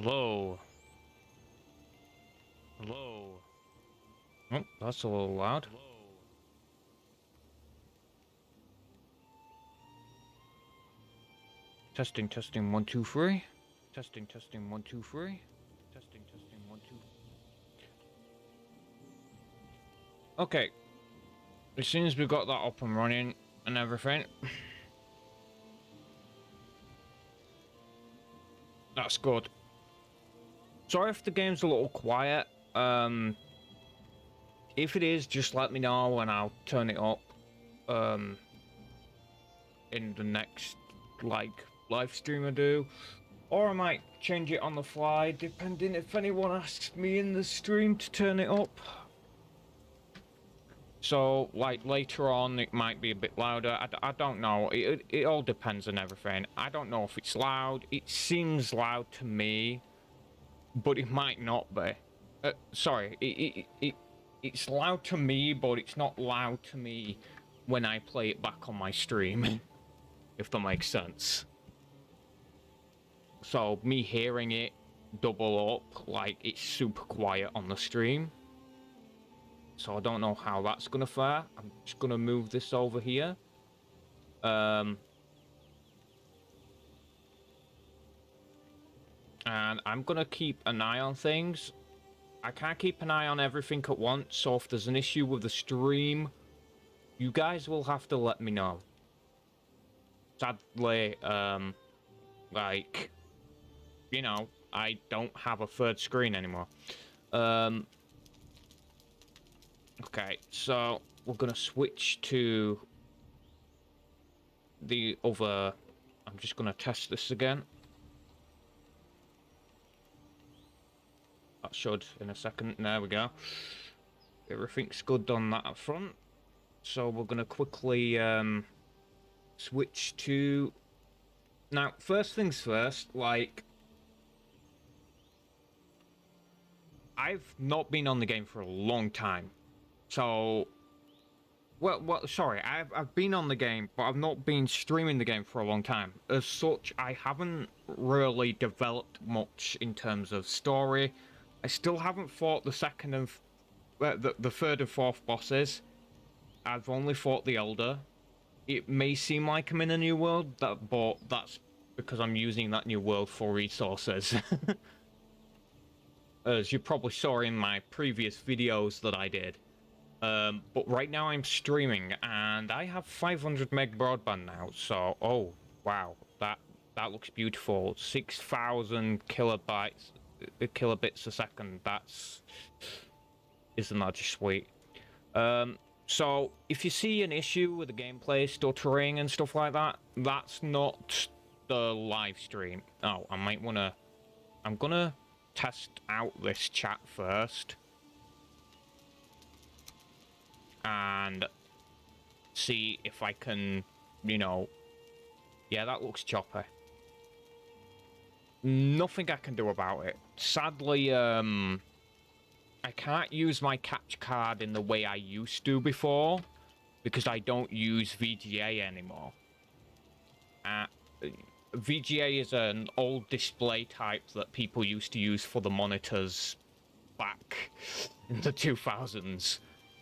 Hello. Hello. Oh, that's a little loud. Hello. Testing, testing, 1, 2, 3. Testing, testing, 1, 2, 3. Testing, testing, 1, 2. Okay. As soon as we got that up and running and everything, that's good. Sorry if the game's a little quiet. If it is, just let me know and I'll turn it up in the next live stream I do, or I might change it on the fly depending if anyone asks me in the stream to turn it up. So like later on it might be a bit louder. I don't know, it all depends on everything. I don't know if it's loud. It seems loud to me, but it might not be. Sorry, it's loud to me, but it's not loud to me when I play it back on my stream. If that makes sense. So me hearing it double up, like it's super quiet on the stream. So I don't know how that's gonna fare. I'm just gonna move this over here. And I'm gonna keep an eye on things. I can't keep an eye on everything at once, so if there's an issue with the stream, you guys will have to let me know. Sadly, like, you know, I don't have a third screen anymore. Okay, so we're gonna switch to the other. I'm just gonna test this again. That should in a second. There we go. Everything's good on that up front. So we're gonna quickly switch to. Now, first things first, like, I've not been on the game for a long time. So, well, sorry, I've been on the game, but I've not been streaming the game for a long time. As such, I haven't really developed much in terms of story. I still haven't fought the second and the third and fourth bosses. I've only fought the Elder. It may seem like I'm in a new world, but that's because I'm using that new world for resources. As you probably saw in my previous videos that I did. But right now I'm streaming and I have 500 meg broadband now, so oh wow, that looks beautiful. 6,000 kilobits a second. Isn't that just sweet? So if you see an issue with the gameplay stuttering and stuff like that, that's not the live stream. Oh, I'm gonna test out this chat first and see if I can, you know, yeah, that looks choppy. Nothing I can do about it. Sadly, I can't use my capture card in the way I used to before because I don't use VGA anymore. VGA is an old display type that people used to use for the monitors back in the 2000s.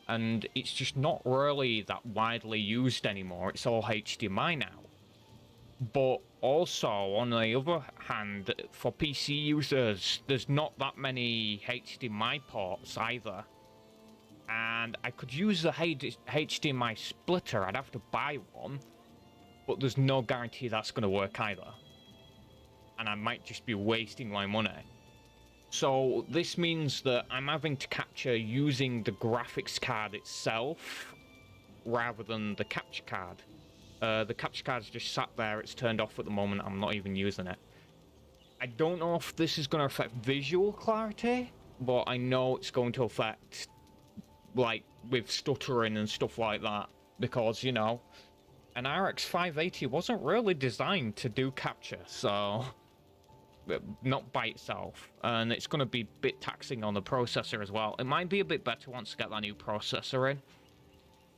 And it's just not really that widely used anymore. It's all HDMI now. But also, on the other hand, for PC users, there's not that many HDMI ports either. And I could use the HDMI splitter, I'd have to buy one, but there's no guarantee that's going to work either. And I might just be wasting my money. So this means that I'm having to capture using the graphics card itself rather than the capture card. The capture card's just sat there, it's turned off at the moment, I'm not even using it. I don't know if this is going to affect visual clarity, but I know it's going to affect, like, with stuttering and stuff like that, because, you know, an RX 580 wasn't really designed to do capture, so not by itself, and it's going to be a bit taxing on the processor as well. It might be a bit better once I get that new processor in.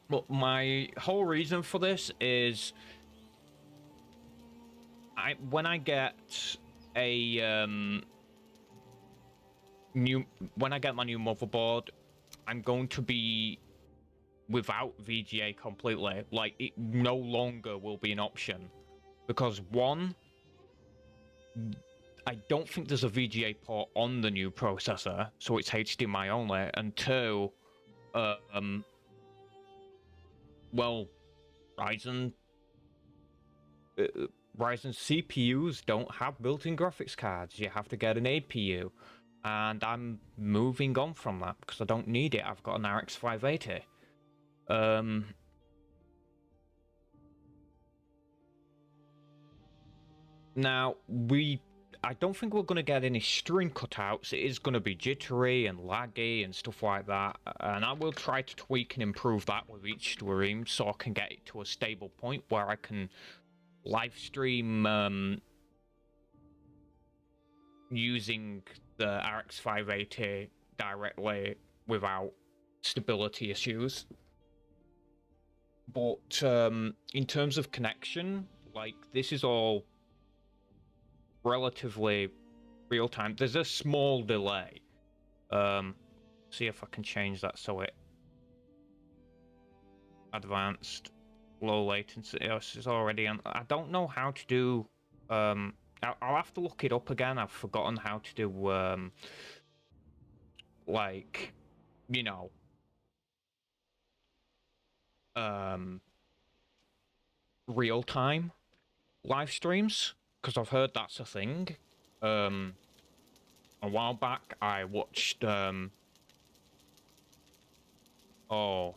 But my whole reason for this is when I get a when I get my new motherboard, I'm going to be without VGA completely. Like, it no longer will be an option because one, I don't think there's a VGA port on the new processor, so it's HDMI only, and two, well, Ryzen uh, Ryzen CPUs don't have built-in graphics cards. You have to get an APU, and I'm moving on from that because I don't need it. I've got an RX 580. Now I don't think we're going to get any stream cutouts. It is going to be jittery and laggy and stuff like that, and I will try to tweak and improve that with each stream so I can get it to a stable point where I can live stream using the RX 580 directly without stability issues. But in terms of connection, like, this is all relatively real time. There's a small delay. See if I can change that so it advanced low latency. Yes, it's already on. I don't know how to do. I'll have to look it up again. I've forgotten how to do. Like, you know, real time live streams because I've heard that's a thing. A while back I watched oh,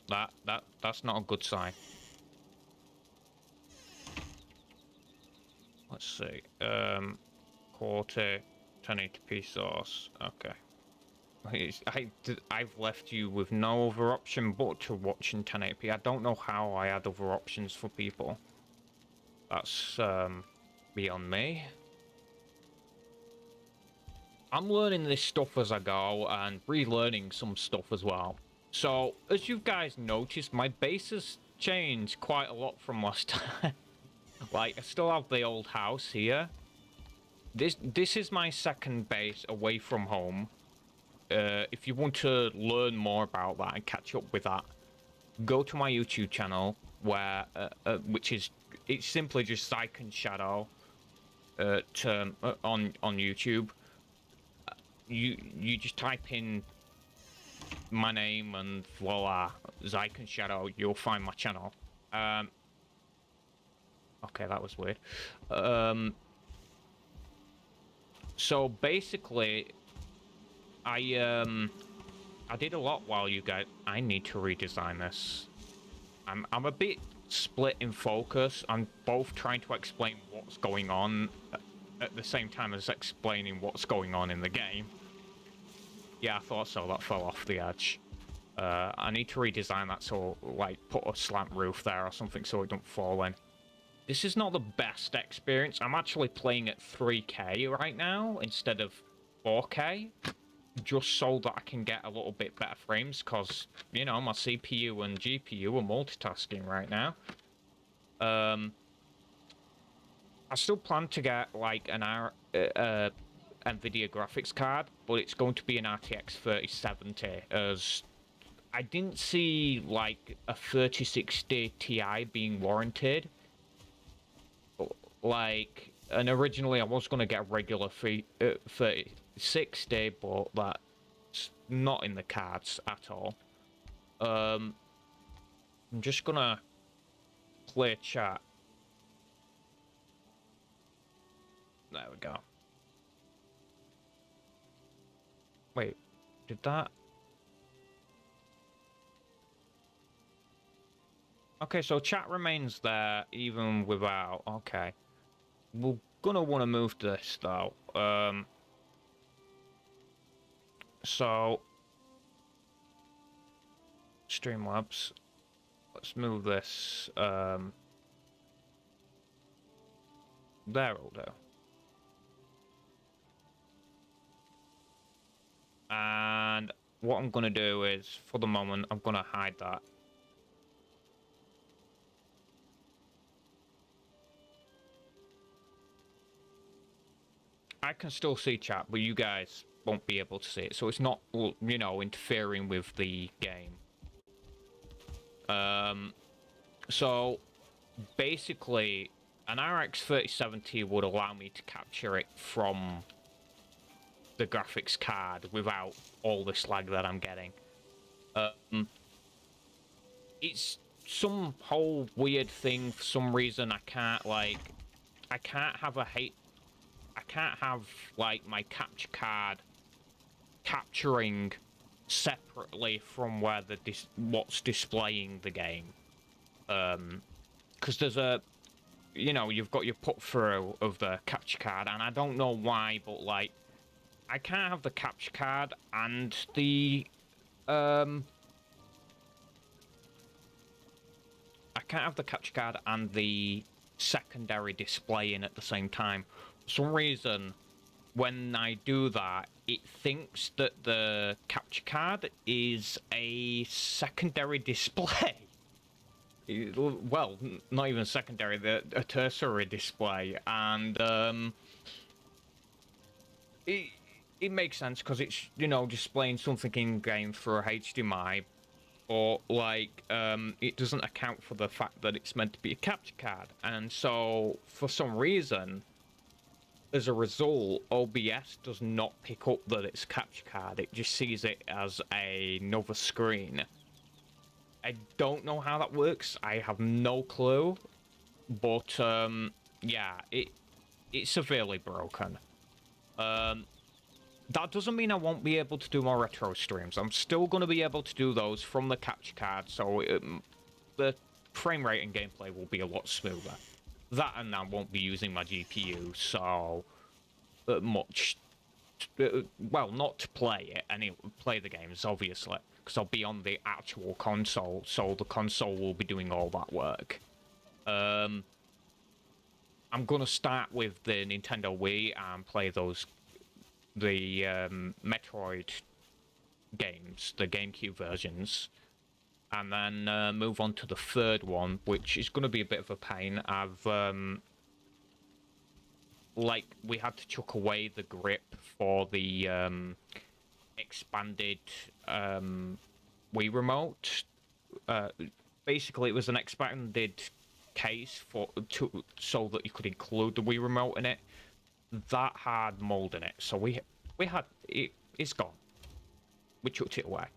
that's not a good sign. Let's see. Quarter 1080p source. Okay. I've left you with no other option but to watch in 1080p. I don't know how I add other options for people. That's beyond me. I'm learning this stuff as I go and relearning some stuff as well. So, as you guys noticed, my base has changed quite a lot from last time. Like, I still have the old house here. This is my second base away from home. If you want to learn more about that and catch up with that, go to my YouTube channel, where which is, it's simply just Zycon Shadow on YouTube. You just type in my name and voila, Zycon Shadow, you'll find my channel. Okay, that was weird. So basically, I did a lot while you guys. I need to redesign this. I'm a bit split in focus. I'm both trying to explain what's going on at the same time as explaining what's going on in the game. Yeah, I thought so. That fell off the edge. I need to redesign that, so like put a slant roof there or something so it don't fall in. This is not the best experience. I'm actually playing at 3K right now instead of 4K, just so that I can get a little bit better frames, because, you know, my CPU and GPU are multitasking right now. I still plan to get like an NVIDIA graphics card, but it's going to be an RTX 3070, as I didn't see like a 3060 Ti being warranted. Like, and originally I was going to get a regular 3060, but that's not in the cards at all. I'm just gonna clear chat. There we go. Wait, did that? Okay, so chat remains there even without. Okay, we're gonna want to move this though. So Streamlabs, let's move this. There will do. And what I'm gonna do is, for the moment, I'm gonna hide that. I can still see chat, but you guys won't be able to see it, so it's not, you know, interfering with the game. So basically, an RX 3070 would allow me to capture it from the graphics card without all this lag that I'm getting. It's some whole weird thing for some reason. I can't have like my capture card capturing separately from where what's displaying the game. Because there's a, you know, you've got your put through of the capture card, and I don't know why, but like, I can't have the capture card and the secondary display in at the same time. For some reason, when I do that, it thinks that the capture card is a secondary display. Well, not even secondary, a tertiary display, and it makes sense because it's, you know, displaying something in game for HDMI, or like it doesn't account for the fact that it's meant to be a capture card, and so for some reason, as a result, OBS does not pick up that it's a capture card. It just sees it as another screen. I don't know how that works. I have no clue, but yeah, it's severely broken. That doesn't mean I won't be able to do more retro streams. I'm still going to be able to do those from the capture card, so the frame rate and gameplay will be a lot smoother. That, and I won't be using my GPU so much. Well, not to play it, and play the games, obviously, because I'll be on the actual console, so the console will be doing all that work. I'm going to start with the Nintendo Wii and play the Metroid games, the GameCube versions, and then move on to the third one, which is going to be a bit of a pain. Like, we had to chuck away the grip for the expanded Wii remote. Basically, it was an expanded case so that you could include the Wii remote in it. That had mold in it, so we had it. It's gone. We chucked it away.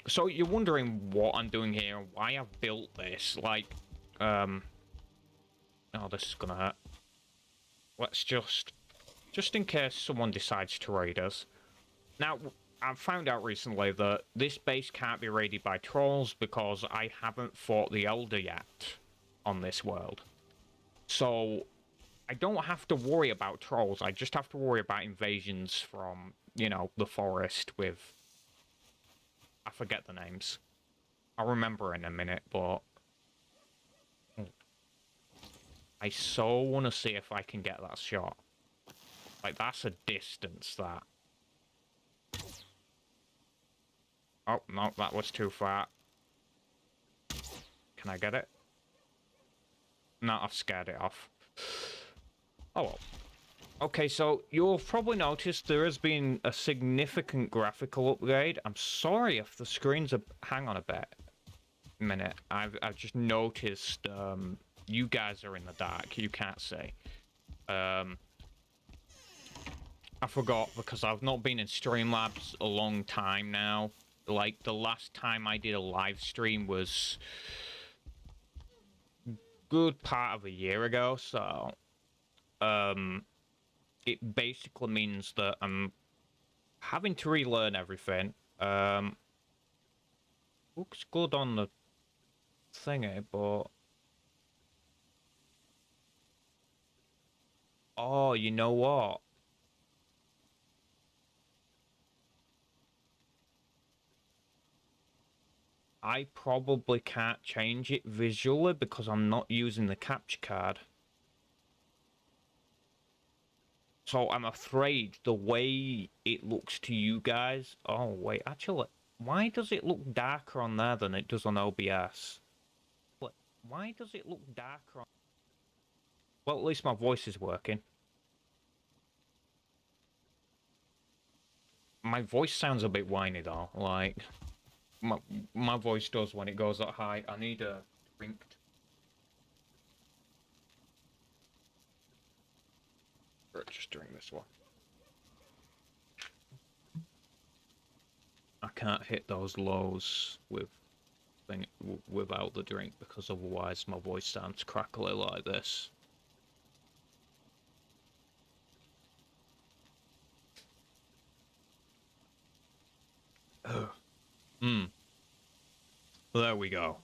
So you're wondering what I'm doing here, why I've built this. Like, oh, this is gonna hurt. Let's just in case someone decides to raid us. Now, I've found out recently that this base can't be raided by trolls because I haven't fought the Elder yet on this world. So I don't have to worry about trolls. I just have to worry about invasions from, you know, the forest with... I forget the names. I'll remember in a minute, but... I so want to see if I can get that shot. Like, that's a distance, that. Oh, no, that was too far. Can I get it? No, I've scared it off. Oh well. Okay, so you'll probably notice there has been a significant graphical upgrade. I'm sorry if the screens are... Hang on a minute. I've just noticed you guys are in the dark. You can't see. I forgot because I've not been in Streamlabs a long time now. Like, the last time I did a live stream was good part of a year ago, so it basically means that I'm having to relearn everything. Looks good on the thingy, but... Oh, you know what? I probably can't change it visually because I'm not using the capture card. So I'm afraid the way it looks to you guys... Oh, wait, actually, why does it look darker on there than it does on OBS? Why does it look darker on... Well, at least my voice is working. My voice sounds a bit whiny though. Like my voice does when it goes that high. I need a drink. Or just drink this one. I can't hit those lows without the drink because otherwise my voice sounds crackly like this. There we go.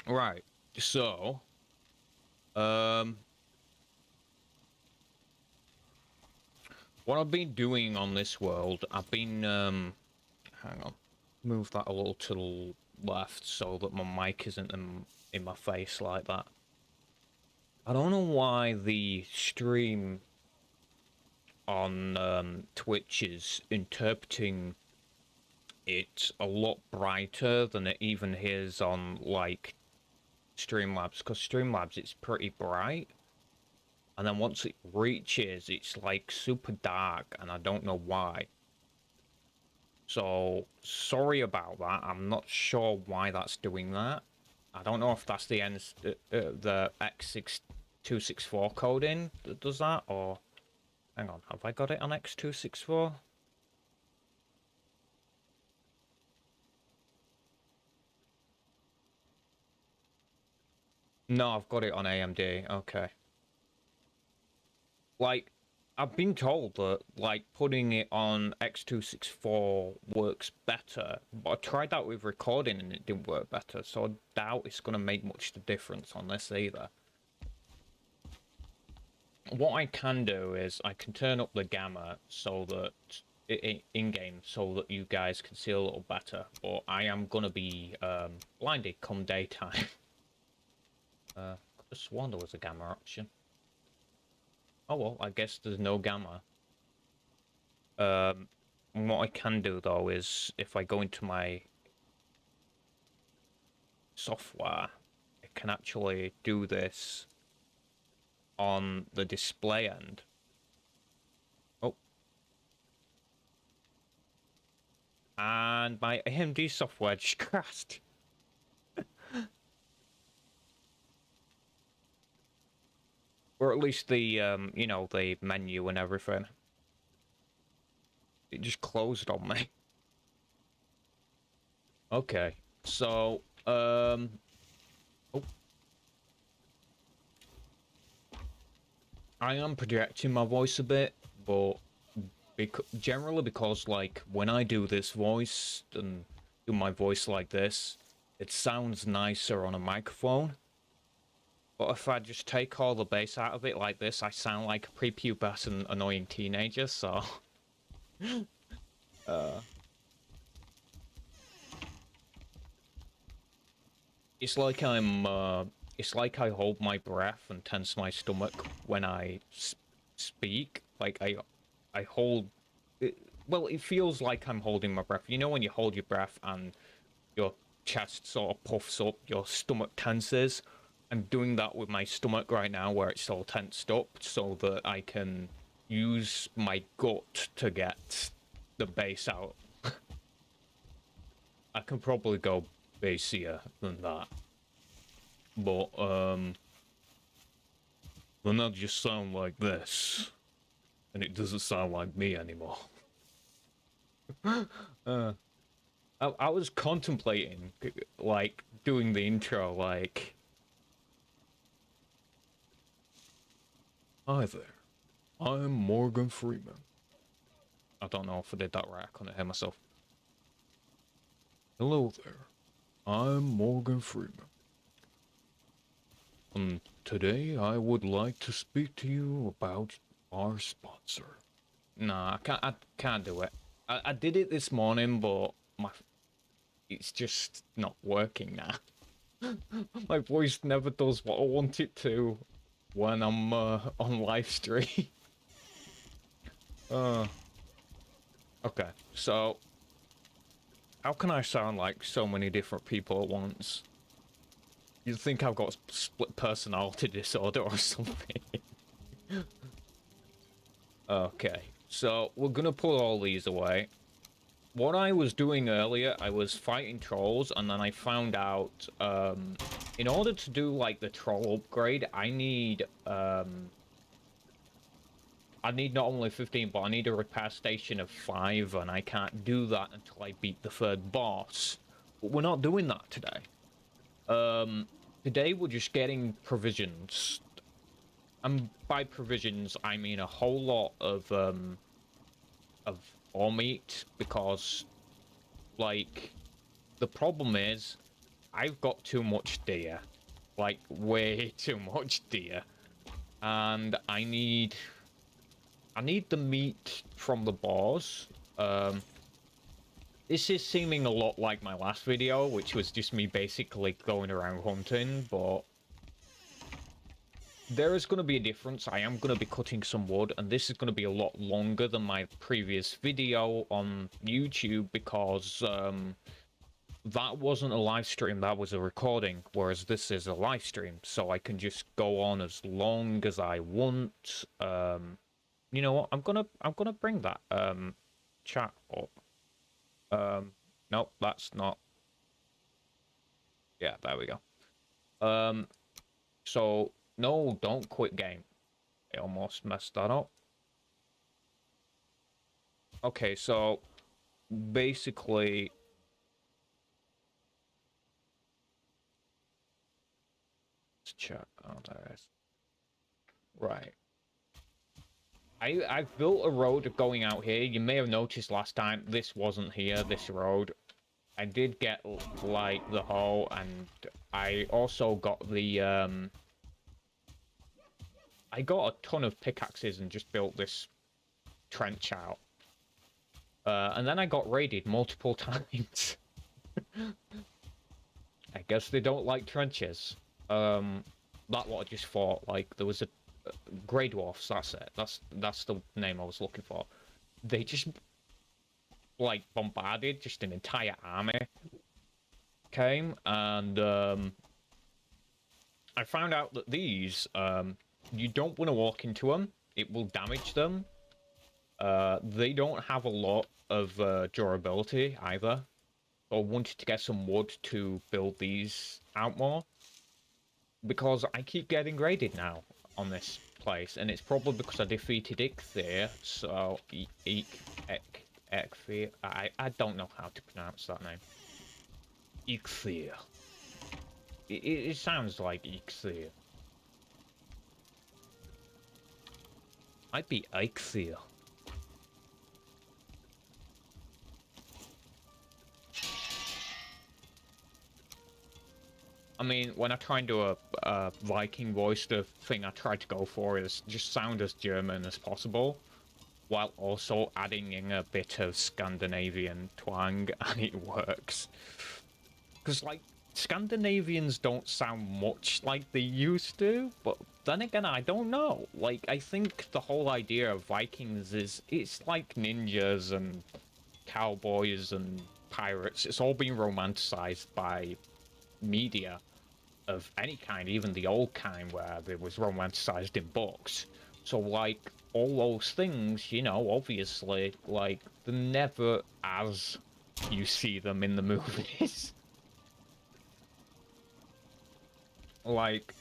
Right. So, what I've been doing on this world, I've been hang on, move that a little to the left so that my mic isn't in my face like that. I don't know why the stream on Twitch is interpreting it a lot brighter than it even is on like Streamlabs, because Streamlabs it's pretty bright, and then once it reaches it's like super dark, and I don't know why. So sorry about that. I'm not sure why that's doing that. I don't know if that's the the X264 coding that does that, or hang on, have I got it on X264? No, I've got it on AMD. Okay. Like, I've been told that, like, putting it on X264 works better, but I tried that with recording and it didn't work better, so I doubt it's going to make much of a difference on this either. What I can do is I can turn up the gamma so that in-game so that you guys can see a little better, but I am going to be blinded come daytime. I could have sworn there was a gamma option. Oh well, I guess there's no gamma. What I can do though is if I go into my software, I can actually do this on the display end. Oh. And my AMD software just crashed. Or at least the, you know, the menu and everything. It just closed on me. Okay, so, oh. I am projecting my voice a bit, but generally because, like, when I do this voice and do my voice like this, it sounds nicer on a microphone. But if I just take all the bass out of it like this, I sound like a prepubescent annoying teenager, so... It's like it's like I hold my breath and tense my stomach when I speak. Like, I hold... well, it feels like I'm holding my breath. You know when you hold your breath and your chest sort of puffs up, your stomach tenses? I'm doing that with my stomach right now, where it's all tensed up, so that I can use my gut to get the bass out. I can probably go bassier than that, but then I'll just sound like this, and it doesn't sound like me anymore. I was contemplating, like, doing the intro, like... Hi there, I'm Morgan Freeman. I don't know if I did that right, I couldn't hear myself. Hello there, I'm Morgan Freeman. And today I would like to speak to you about our sponsor. Nah, I can't do it. I did it this morning, but it's just not working now. My voice never does what I want it to when I'm on live stream. Okay, so how can I sound like so many different people at once? You'd think I've got split personality disorder or something. Okay, So we're gonna put all these away. What I was doing earlier, I was fighting trolls, and then I found out, in order to do, like, the troll upgrade, I need not only 15, but I need a repair station of 5, and I can't do that until I beat the 3rd boss. But we're not doing that today. Today we're just getting provisions. And by provisions, I mean a whole lot of all meat, because, like, the problem is, I've got too much deer. Like, way too much deer. And I need the meat from the boars. This is seeming a lot like my last video, which was just me basically going around hunting, but there is going to be a difference. I am going to be cutting some wood, and this is going to be a lot longer than my previous video on YouTube, because that wasn't a live stream, that was a recording, whereas this is a live stream, so I can just go on as long as I want. You know what? I'm gonna bring that chat up. Nope, that's not. Yeah, there we go. So no, don't quit game. I almost messed that up. Okay, so basically, let's check. Oh, there it is. Right. I've built a road going out here. You may have noticed last time this wasn't here, this road. I did get, like, the hoe, and I also got the, I got a ton of pickaxes and just built this trench out. And then I got raided multiple times. I guess they don't like trenches. That what I just thought, like, there was a Grey Dwarfs, that's it. That's the name I was looking for. They just, like, bombarded, just an entire army came, and I found out that these, you don't want to walk into them. It will damage them. They don't have a lot of durability either. So I wanted to get some wood to build these out more, because I keep getting raided now on this place, and it's probably because I defeated Ichthyr. So Ichthyr. I don't know how to pronounce that name. Ichthyr. It sounds like Ichthyr. Might be Ichthyr. I mean, when I try and do a Viking voice, the thing I try to go for is just sound as German as possible, while also adding in a bit of Scandinavian twang, and it works. Because, like, Scandinavians don't sound much like they used to, but then again, I don't know. Like, I think the whole idea of Vikings is, it's like ninjas and cowboys and pirates. It's all been romanticized by media of any kind, even the old kind where it was romanticized in books. So, like, all those things, you know, obviously, like, they're never as you see them in the movies. Like,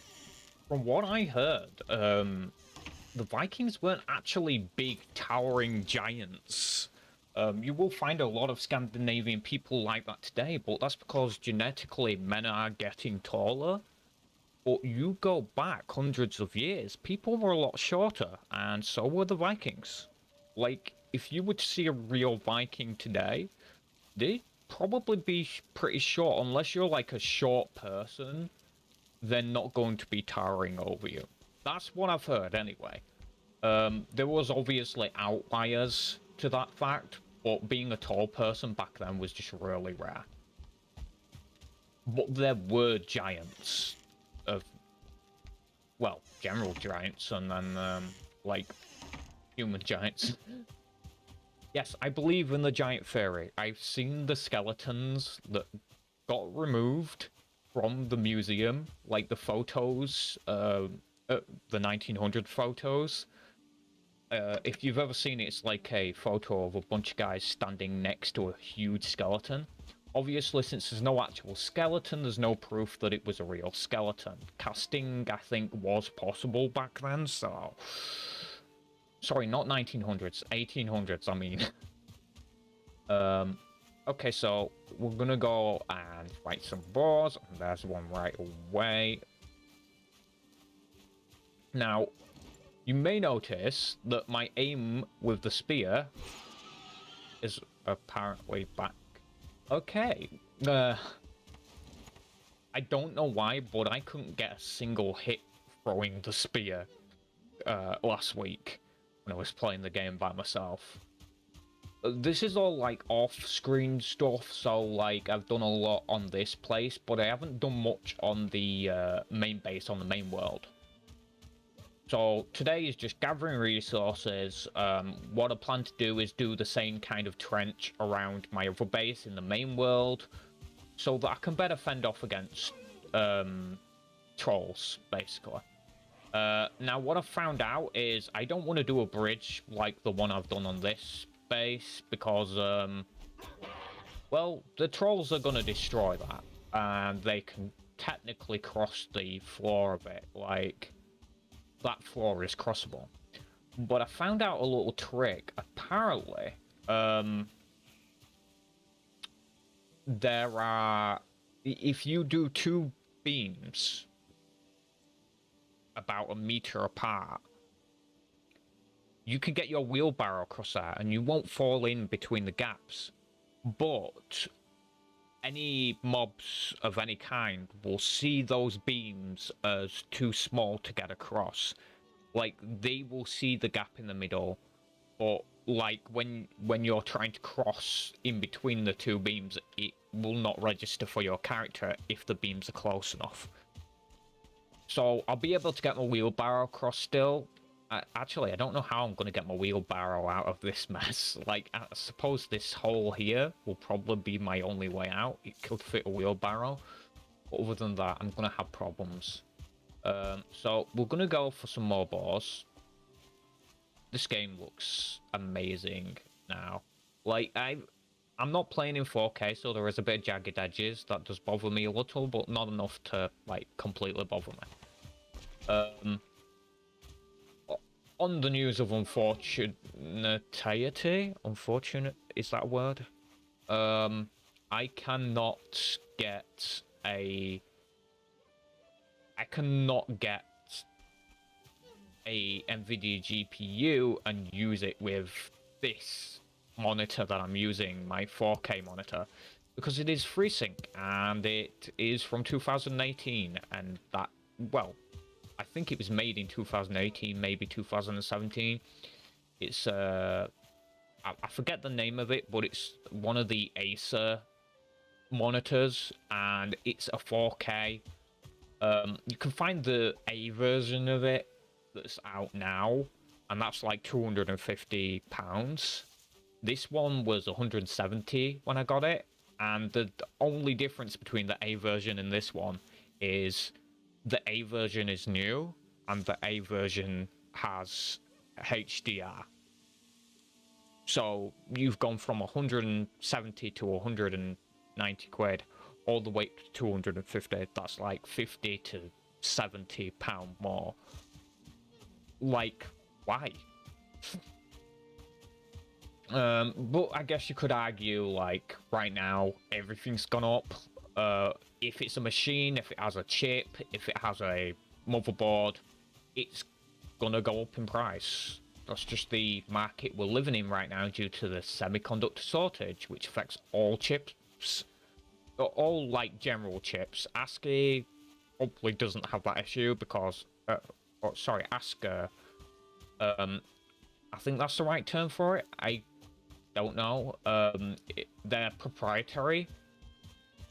from what I heard, the Vikings weren't actually big, towering giants. You will find a lot of Scandinavian people like that today, but that's because genetically men are getting taller. But you go back hundreds of years, people were a lot shorter, and so were the Vikings. Like, if you were to see a real Viking today, they'd probably be pretty short, unless you're like a short person, they're not going to be towering over you. That's what I've heard anyway. There was obviously outliers to that fact, but being a tall person back then was just really rare. But there were giants of, well, general giants, and then, like, human giants. Yes, I believe in the giant fairy. I've seen the skeletons that got removed from the museum, like the photos, the 1900 photos. If you've ever seen it, it's like a photo of a bunch of guys standing next to a huge skeleton. Obviously, since there's no actual skeleton, there's no proof that it was a real skeleton. Casting, I think, was possible back then, so... Sorry, not 1900s, 1800s, I mean. Okay, so we're gonna go and fight some boars. There's one right away. Now, you may notice that my aim with the spear is apparently back. Okay. I don't know why, but I couldn't get a single hit throwing the spear last week when I was playing the game by myself. This is all like off-screen stuff, so like I've done a lot on this place, but I haven't done much on the main base, on the main world. So today is just gathering resources. What I plan to do is do the same kind of trench around my other base in the main world, so that I can better fend off against trolls, basically. Now what I've found out is I don't want to do a bridge like the one I've done on this base, because well, the trolls are going to destroy that, and they can technically cross the floor of it, like that floor is crossable. But I found out a little trick. Apparently, there are, if you do two beams about a meter apart, you can get your wheelbarrow across there and you won't fall in between the gaps. But any mobs of any kind will see those beams as too small to get across. Like, they will see the gap in the middle, but like when you're trying to cross in between the two beams, it will not register for your character if the beams are close enough. So I'll be able to get my wheelbarrow across still. Actually, I don't know how I'm going to get my wheelbarrow out of this mess. Like, I suppose this hole here will probably be my only way out. It could fit a wheelbarrow. But other than that, I'm going to have problems. So we're going to go for some more boars. This game looks amazing now. Like, I'm not playing in 4K, so there is a bit of jagged edges. That does bother me a little, but not enough to, like, completely bother me. On the news of unfortunate, is that a word? I cannot get a NVIDIA GPU and use it with this monitor that I'm using, my 4K monitor, because it is FreeSync and it is from 2018, and that, well, I think it was made in 2018, maybe 2017. It's I forget the name of it, but it's one of the Acer monitors, and it's a 4K. You can find the A version of it that's out now, and that's like £250. This one was 170 when I got it, and the only difference between the A version and this one is the A version is new, and the A version has HDR. So you've gone from 170 to 190 quid, all the way to 250. That's like 50 to 70 pound more. Like, why? But I guess you could argue, like, right now, everything's gone up. If it's a machine, if it has a chip, if it has a motherboard, it's gonna go up in price. That's just the market we're living in right now due to the semiconductor shortage, which affects all chips. All, like, general chips. ASCII hopefully doesn't have that issue because... ASCII. I think that's the right term for it. I don't know. They're proprietary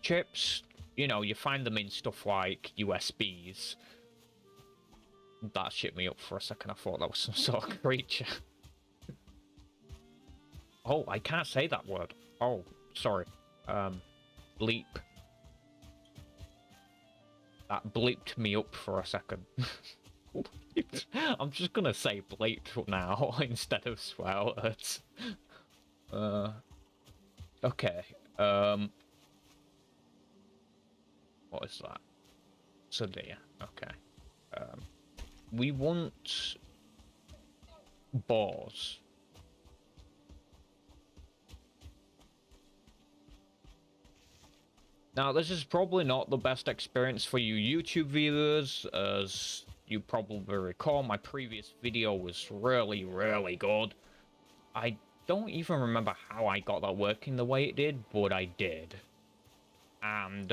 chips. You know, you find them in stuff like USBs. That shit me up for a second. I thought that was some sort of creature. Oh, I can't say that word. Oh, sorry. Bleep. That bleeped me up for a second. I'm just gonna say bleep now instead of swear words. Okay. What is that? So dear. Okay. We want boars. Now, this is probably not the best experience for you YouTube viewers, as you probably recall, my previous video was really, really good. I don't even remember how I got that working the way it did, but I did. And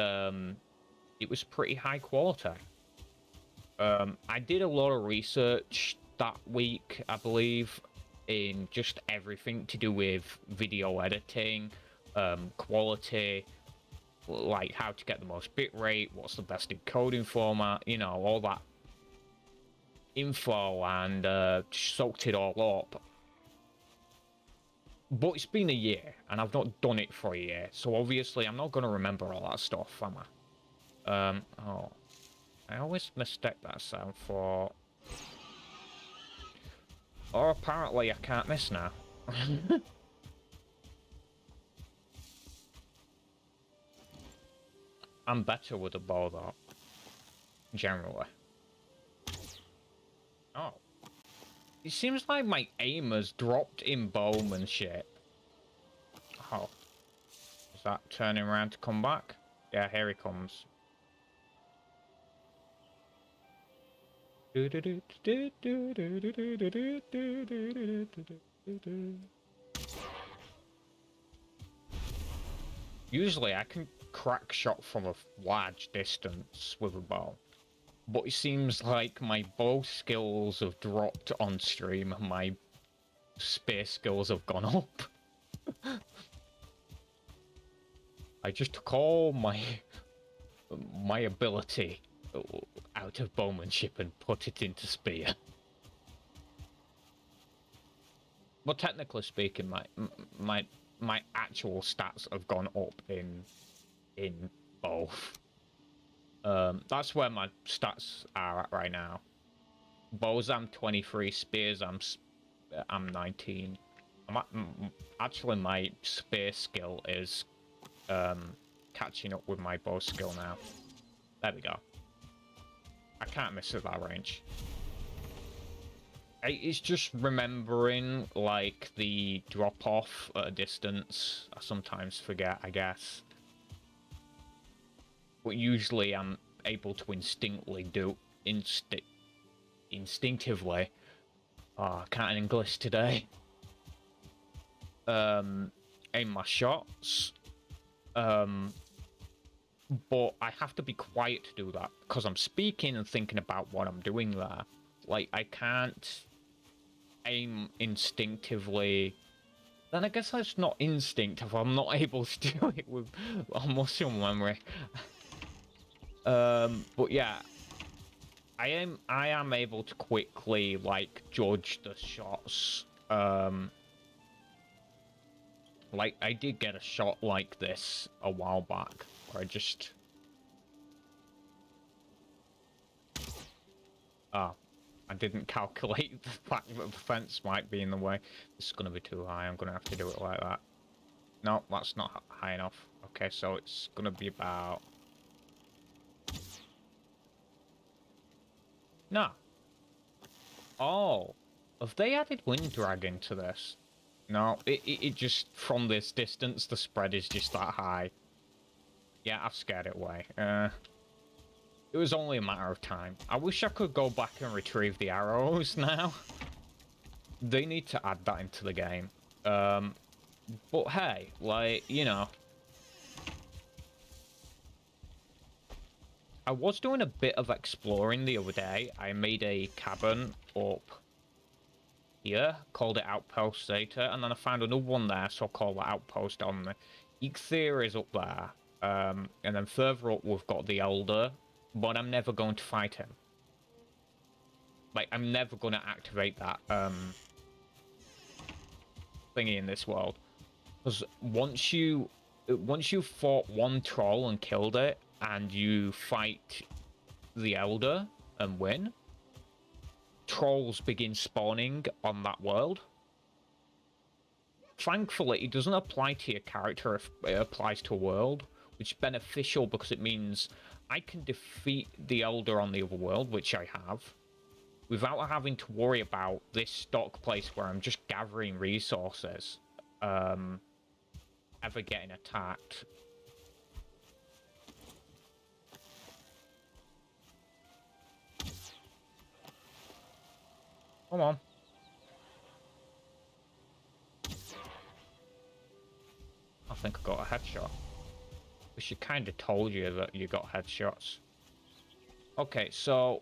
it was pretty high quality. I did a lot of research that week, I believe, in just everything to do with video editing, quality, like how to get the most bitrate, what's the best encoding format, you know, all that info, and soaked it all up. But it's been a year, and I've not done it for a year, so obviously I'm not going to remember all that stuff, am I? Oh. I always mistake that sound for... Or apparently I can't miss now. I'm better with a bow though. Generally. Oh. It seems like my aim has dropped in bowmanship. Oh. Is that turning around to come back? Yeah, here he comes. Usually I can crack shot from a large distance with a bow, but it seems like my bow skills have dropped on stream and my spear skills have gone up. I just took all my ability out of bowmanship and put it into spear. Well, technically speaking, my actual stats have gone up in both. That's where my stats are at right now. Bows I'm 23, spears I'm 19. Actually my spear skill is catching up with my bow skill now. There we go. I can't miss at that range. It's just remembering, like, the drop-off at a distance. I sometimes forget, I guess. But usually I'm able to instinctively do... instinctively. Oh, I can't English today. Aim my shots. But I have to be quiet to do that, because I'm speaking and thinking about what I'm doing there. Like, I can't aim instinctively. Then I guess that's not instinctive. I'm not able to do it with muscle memory. But yeah, I am able to quickly, like, judge the shots. Like, I did get a shot like this a while back, where I just... Oh. I didn't calculate the fact that the fence might be in the way. This is going to be too high. I'm going to have to do it like that. No, that's not high enough. Okay, so it's going to be about... No. Oh. Have they added wind drag into this? No, it just... From this distance, the spread is just that high. Yeah, I've scared it away. It was only a matter of time. I wish I could go back and retrieve the arrows now. They need to add that into the game. But hey, like, you know. I was doing a bit of exploring the other day. I made a cabin up here, called it Outpost Zeta, and then I found another one there, so I'll call that Outpost on the... Ichthir is up there. And then further up we've got the Elder. But I'm never going to fight him. Like, I'm never going to activate that thingy in this world. Because once you fought one troll and killed it, and you fight the Elder and win, trolls begin spawning on that world. Thankfully, it doesn't apply to your character if it applies to a world, which is beneficial because it means I can defeat the Elder on the other world, which I have, without having to worry about this stock place where I'm just gathering resources, ever getting attacked. Come on. I think I got a headshot. But she kind of told you that you got headshots. Okay, so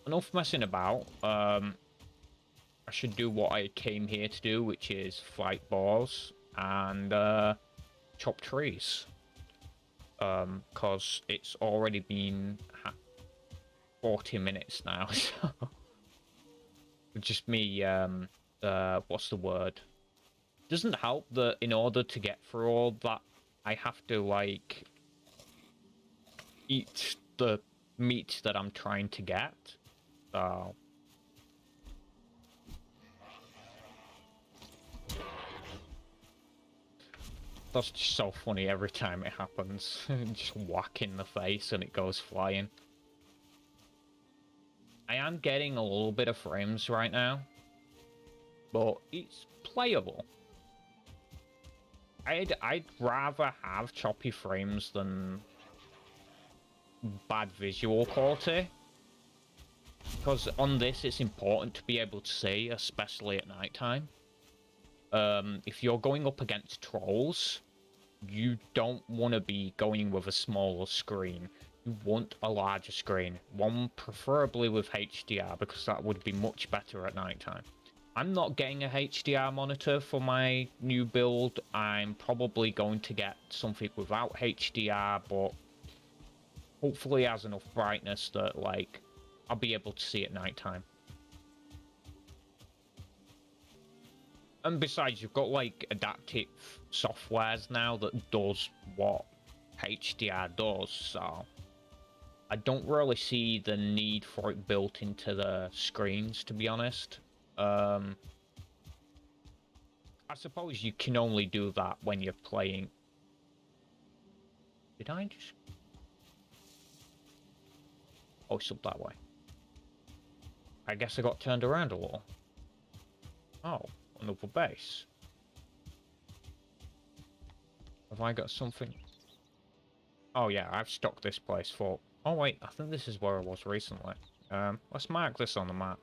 enough messing about. I should do what I came here to do, which is fight boars and chop trees. Because it's already been 40 minutes now, so just me, what's the word? Doesn't help that in order to get through all that, I have to, like, eat the meat that I'm trying to get. So... that's just so funny every time it happens. Just whack in the face and it goes flying. I am getting a little bit of frames right now, but it's playable. I'd rather have choppy frames than bad visual quality. Because on this, it's important to be able to see, especially at nighttime. If you're going up against trolls, you don't want to be going with a smaller screen. You want a larger screen. One preferably with HDR, because that would be much better at nighttime. I'm not getting a HDR monitor for my new build. I'm probably going to get something without HDR, but hopefully has enough brightness that, like, I'll be able to see at nighttime. And besides, you've got, like, adaptive softwares now that does what HDR does, so I don't really see the need for it built into the screens, to be honest. I suppose you can only do that when you're playing. Did I just... oh, it's up that way. I guess I got turned around a little. Oh, another base. Have I got something? Oh yeah, I've stocked this place for... oh wait, I think this is where I was recently. Let's mark this on the map.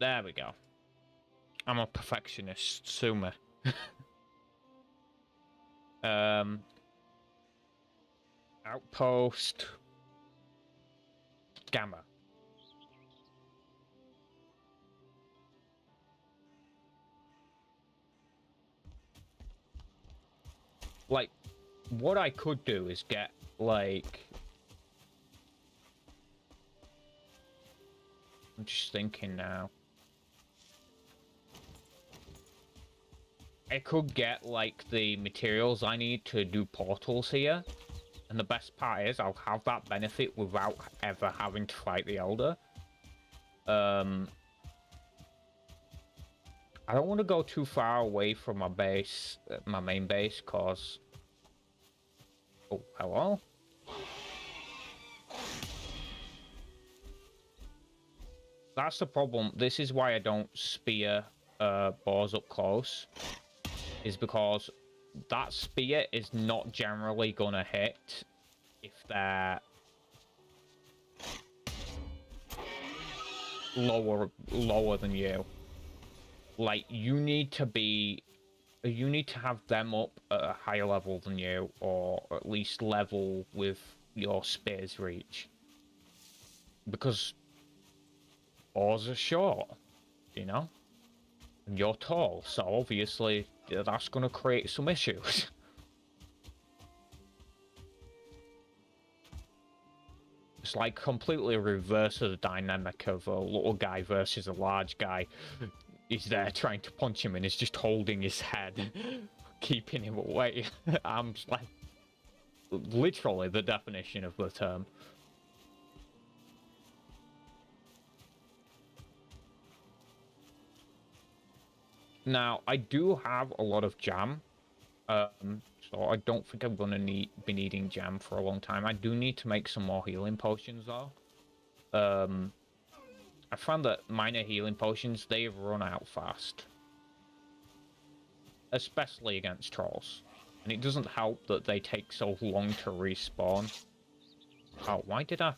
There we go. I'm a perfectionist, sue me. Outpost. Gamma. Like, what I could do is get, like... I'm just thinking now. I could get, like, the materials I need to do portals here. And the best part is I'll have that benefit without ever having to fight the Elder. I don't want to go too far away from my base, my main base, cause... oh, hello? That's the problem. This is why I don't spear boars up close. Is because that spear is not generally gonna hit if they're lower than you. Like, you need to have them up at a higher level than you, or at least level with your spear's reach. Because boars are short, you know? And you're tall, so obviously that's going to create some issues. It's like completely reverse of the dynamic of a little guy versus a large guy. He's there trying to punch him and he's just holding his head, keeping him away. Arms like literally the definition of the term. Now, I do have a lot of jam, so I don't think I'm gonna be needing jam for a long time. I do need to make some more healing potions though. I found that minor healing potions, they run out fast. Especially against trolls. And it doesn't help that they take so long to respawn. Oh, why did I...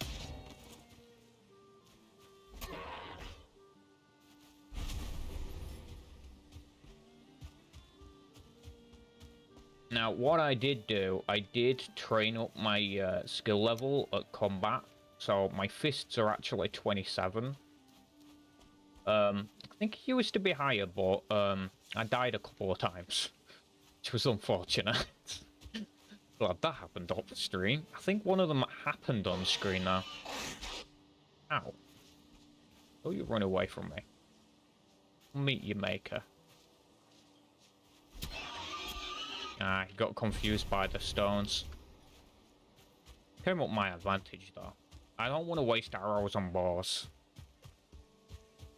Now, what I did do, I did train up my skill level at combat. So my fists are actually 27. I think it used to be higher, but I died a couple of times, which was unfortunate. Glad that happened off stream. I think one of them happened on screen now. Ow. Oh, you run away from me. Meet your maker. Ah, he got confused by the stones. Came up my advantage, though. I don't want to waste arrows on boars.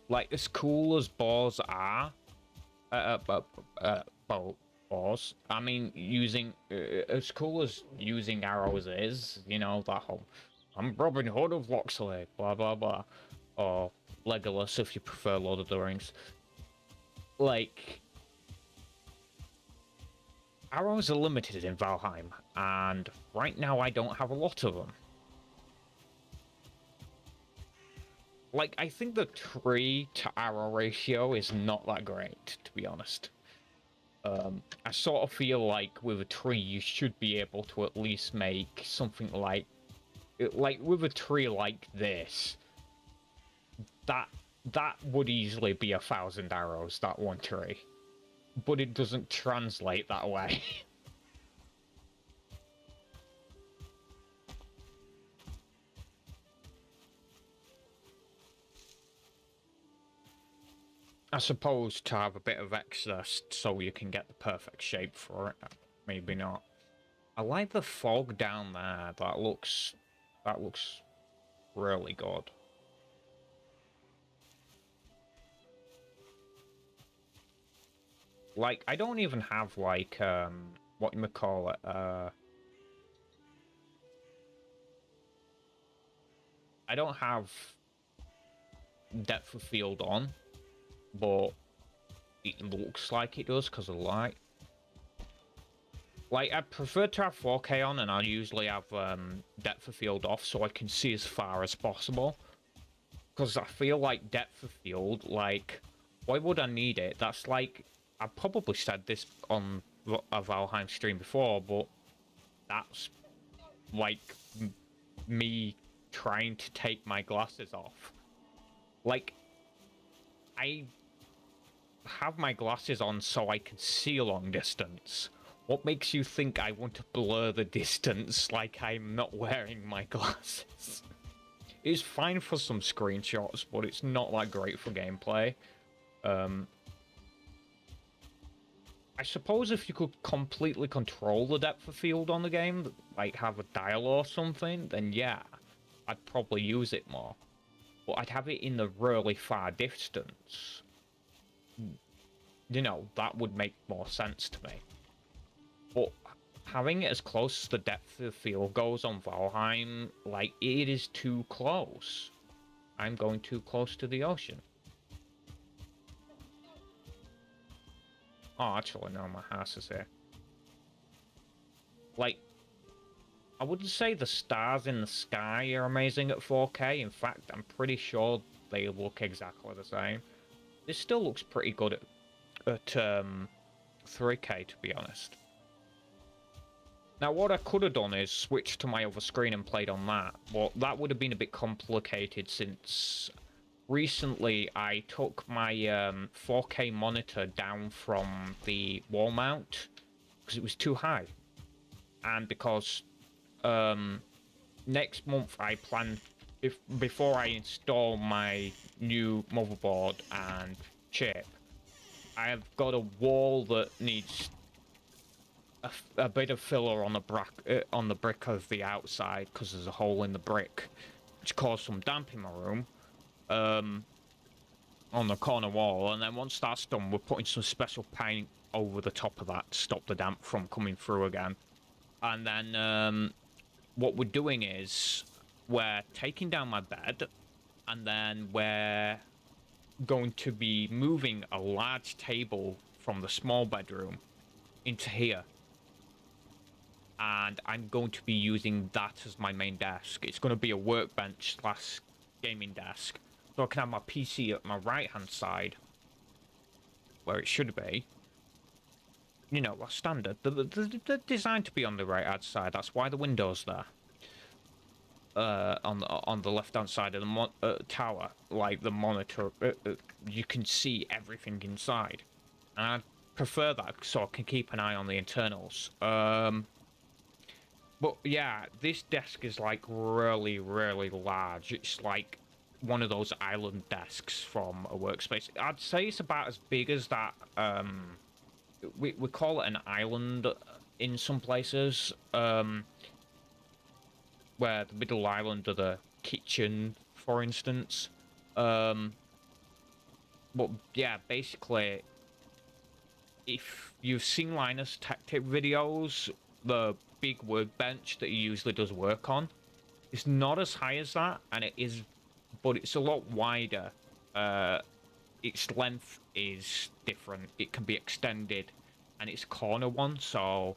Like, as cool as boars are... boars. I mean, using... as cool as using arrows is, you know, that whole... I'm Robin Hood of Loxley, blah, blah, blah. Or Legolas, if you prefer Lord of the Rings. Like... Arrows are limited in Valheim, and right now I don't have a lot of them. Like, I think the tree to arrow ratio is not that great, to be honest. I sort of feel like with a tree you should be able to at least make something like with a tree like this, that would easily be 1,000 arrows, that one tree. But it doesn't translate that way. I suppose to have a bit of excess so you can get the perfect shape for it. Maybe not. I like the fog down there. That looks really good. Like, I don't even have, like, what you call it, I don't have depth of field on, but it looks like it does because of the light. Like, I prefer to have 4K on, and I usually have depth of field off so I can see as far as possible. Because I feel like depth of field, like, why would I need it? That's like... I probably said this on a Valheim stream before, but that's like me trying to take my glasses off. Like, I have my glasses on so I can see a long distance. What makes you think I want to blur the distance like I'm not wearing my glasses? It's fine for some screenshots, but it's not that great for gameplay. I suppose if you could completely control the depth of field on the game, like have a dial or something, then yeah, I'd probably use it more. But I'd have it in the really far distance. You know, that would make more sense to me. But having it as close as the depth of field goes on Valheim, like, it is too close. I'm going too close to the ocean. Oh, actually, no, my house is here. Like, I wouldn't say the stars in the sky are amazing at 4K. In fact, I'm pretty sure they look exactly the same. This still looks pretty good at 3K, to be honest. Now, what I could have done is switched to my other screen and played on that, but that would have been a bit complicated since recently I took my 4K monitor down from the wall mount because it was too high, and because next month I plan, if before I install my new motherboard and chip, I've got a wall that needs a bit of filler on the brick of the outside because there's a hole in the brick, which caused some damp in my room. On the corner wall, and then once that's done, we're putting some special paint over the top of that to stop the damp from coming through again. And then what we're doing is we're taking down my bed, and then we're going to be moving a large table from the small bedroom into here. And I'm going to be using that as my main desk. It's going to be a workbench slash gaming desk. So I can have my PC at my right-hand side, where it should be. You know, that's standard. They're designed to be on the right-hand side. That's why the window's there. On the left-hand side of the tower, like the monitor, you can see everything inside. And I prefer that so I can keep an eye on the internals. But yeah, this desk is like really, really large. It's like one of those island desks from a workspace. I'd say it's about as big as that. We call it an island in some places. Where the middle island of the kitchen, for instance. But yeah, basically, if you've seen Linus Tech Tip videos, the big workbench that he usually does work on, it's not as high as that, and it is, but it's a lot wider. Its length is different. It can be extended, and it's a corner one, so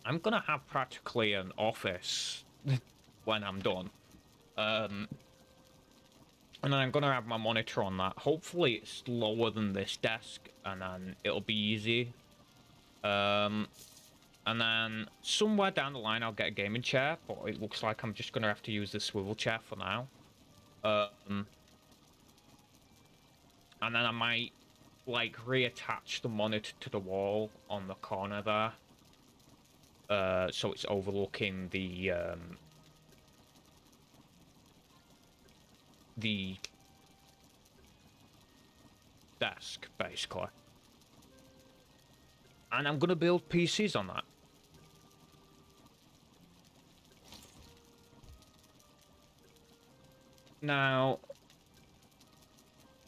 I'm gonna have practically an office when I'm done. And then I'm gonna have my monitor on that. Hopefully it's lower than this desk, and then it'll be easy. And then somewhere down the line I'll get a gaming chair, but it looks like I'm just gonna have to use the swivel chair for now. And then I might like reattach the monitor to the wall on the corner there. So it's overlooking the desk, basically. And I'm gonna build PCs on that. Now,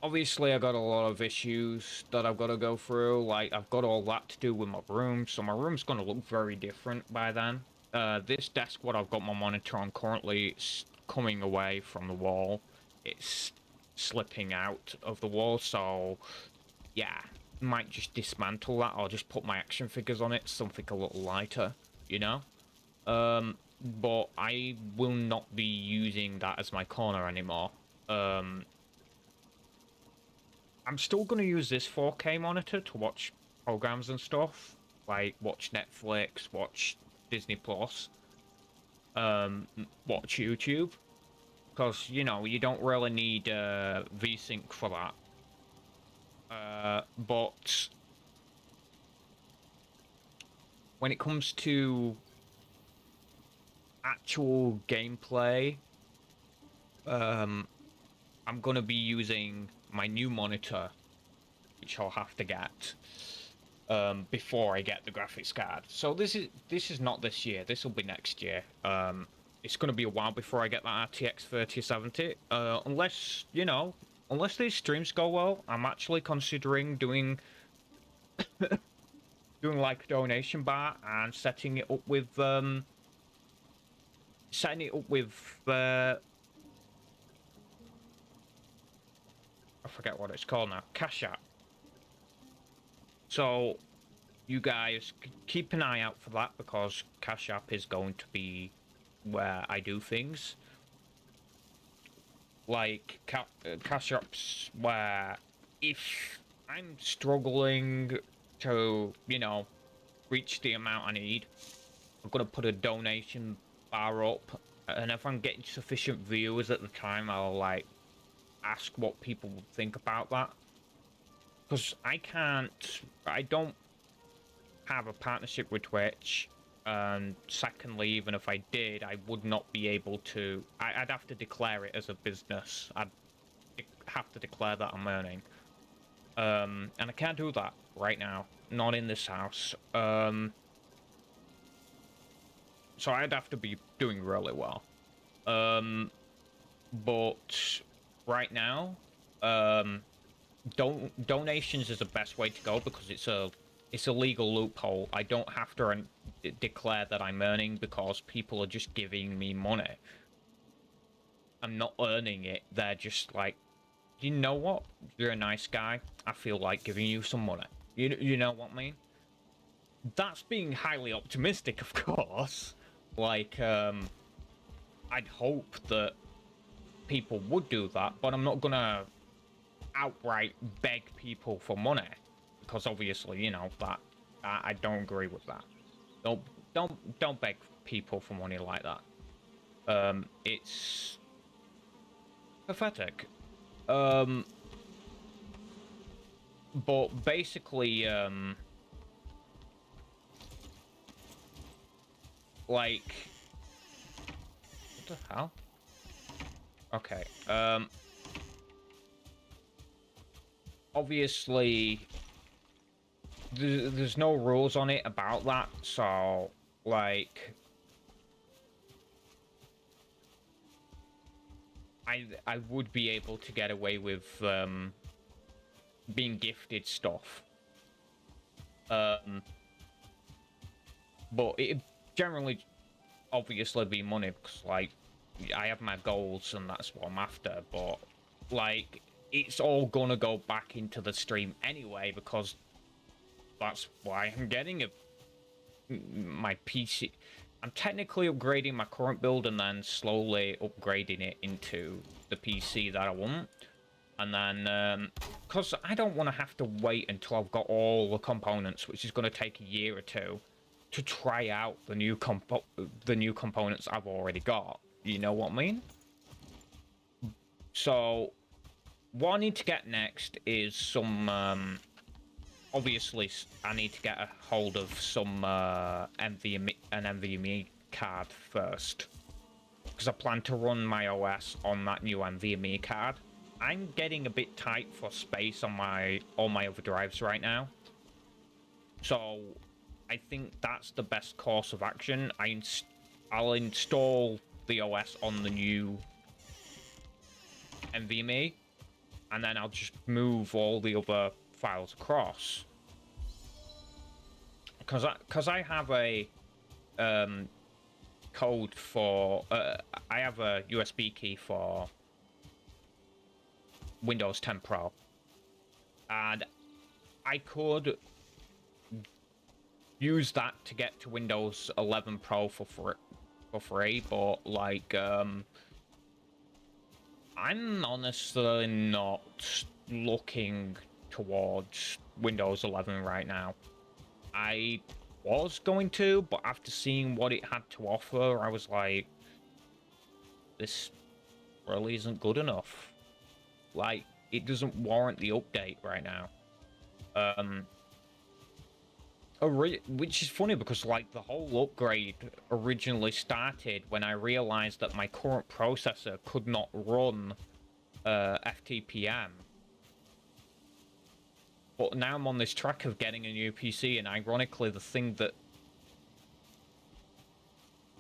obviously I got a lot of issues that I've got to go through. Like, I've got all that to do with my room, so my room's gonna look very different by then. This desk, what I've got my monitor on currently, it's coming away from the wall. It's slipping out of the wall, so yeah, might just dismantle that or just put my action figures on it, something a little lighter, you know? But I will not be using that as my corner anymore. I'm still going to use this 4K monitor to watch programs and stuff, like watch Netflix, watch Disney Plus, watch YouTube, because, you know, you don't really need VSync for that. But when it comes to actual gameplay, I'm gonna be using my new monitor, which I'll have to get before I get the graphics card. So this is not this year. This will be next year. It's gonna be a while before I get that RTX 3070. Unless, you know, unless these streams go well, I'm actually considering doing doing like a donation bar and setting it up with I forget what it's called now, Cash App. So you guys keep an eye out for that, because Cash App is going to be where I do things. Like Cash App's where if I'm struggling to, you know, reach the amount I need, I'm gonna put a donation bar up, and if I'm getting sufficient viewers at the time, I'll ask what people would think about that. Because I don't have a partnership with Twitch. And secondly, even if I did, I would not be able to. I'd have to declare it as a business. I'd have to declare that I'm earning. And I can't do that right now. Not in this house. So I'd have to be doing really well. But right now, donations is the best way to go because it's a legal loophole. I don't have to declare that I'm earning because people are just giving me money. I'm not earning it. They're just like, you know what? You're a nice guy. I feel like giving you some money. You know what I mean? That's being highly optimistic, of course. Like, I'd hope that people would do that, but I'm not gonna outright beg people for money because obviously, you know, that I don't agree with that. Don't beg people for money like that. It's pathetic. But basically, like, what the hell? Okay, obviously, there's no rules on it about that, so, like, I would be able to get away with, being gifted stuff. But it generally, obviously, be money, because, like, I have my goals, and that's what I'm after, but, like, it's all gonna go back into the stream anyway, because that's why I'm getting my PC. I'm technically upgrading my current build and then slowly upgrading it into the PC that I want. And then, because I don't want to have to wait until I've got all the components, which is going to take a year or two, to try out the new components I've already got. You know what I mean? So, what I need to get next is some, obviously, I need to get a hold of some an NVMe card first, because I plan to run my OS on that new NVMe card. I'm getting a bit tight for space on all my other drives right now, so I think that's the best course of action. I'll install the OS on the new NVMe, and then I'll just move all the other files across. Because I have a code for I have a USB key for Windows 10 Pro, and I could use that to get to Windows 11 Pro for free, but like I'm honestly not looking towards Windows 11 right now. I was going to, but after seeing what it had to offer, I was like, this really isn't good enough. Like, it doesn't warrant the update right now. Which is funny because, like, the whole upgrade originally started when I realized that my current processor could not run FTPM. But now I'm on this track of getting a new PC, and ironically, the thing that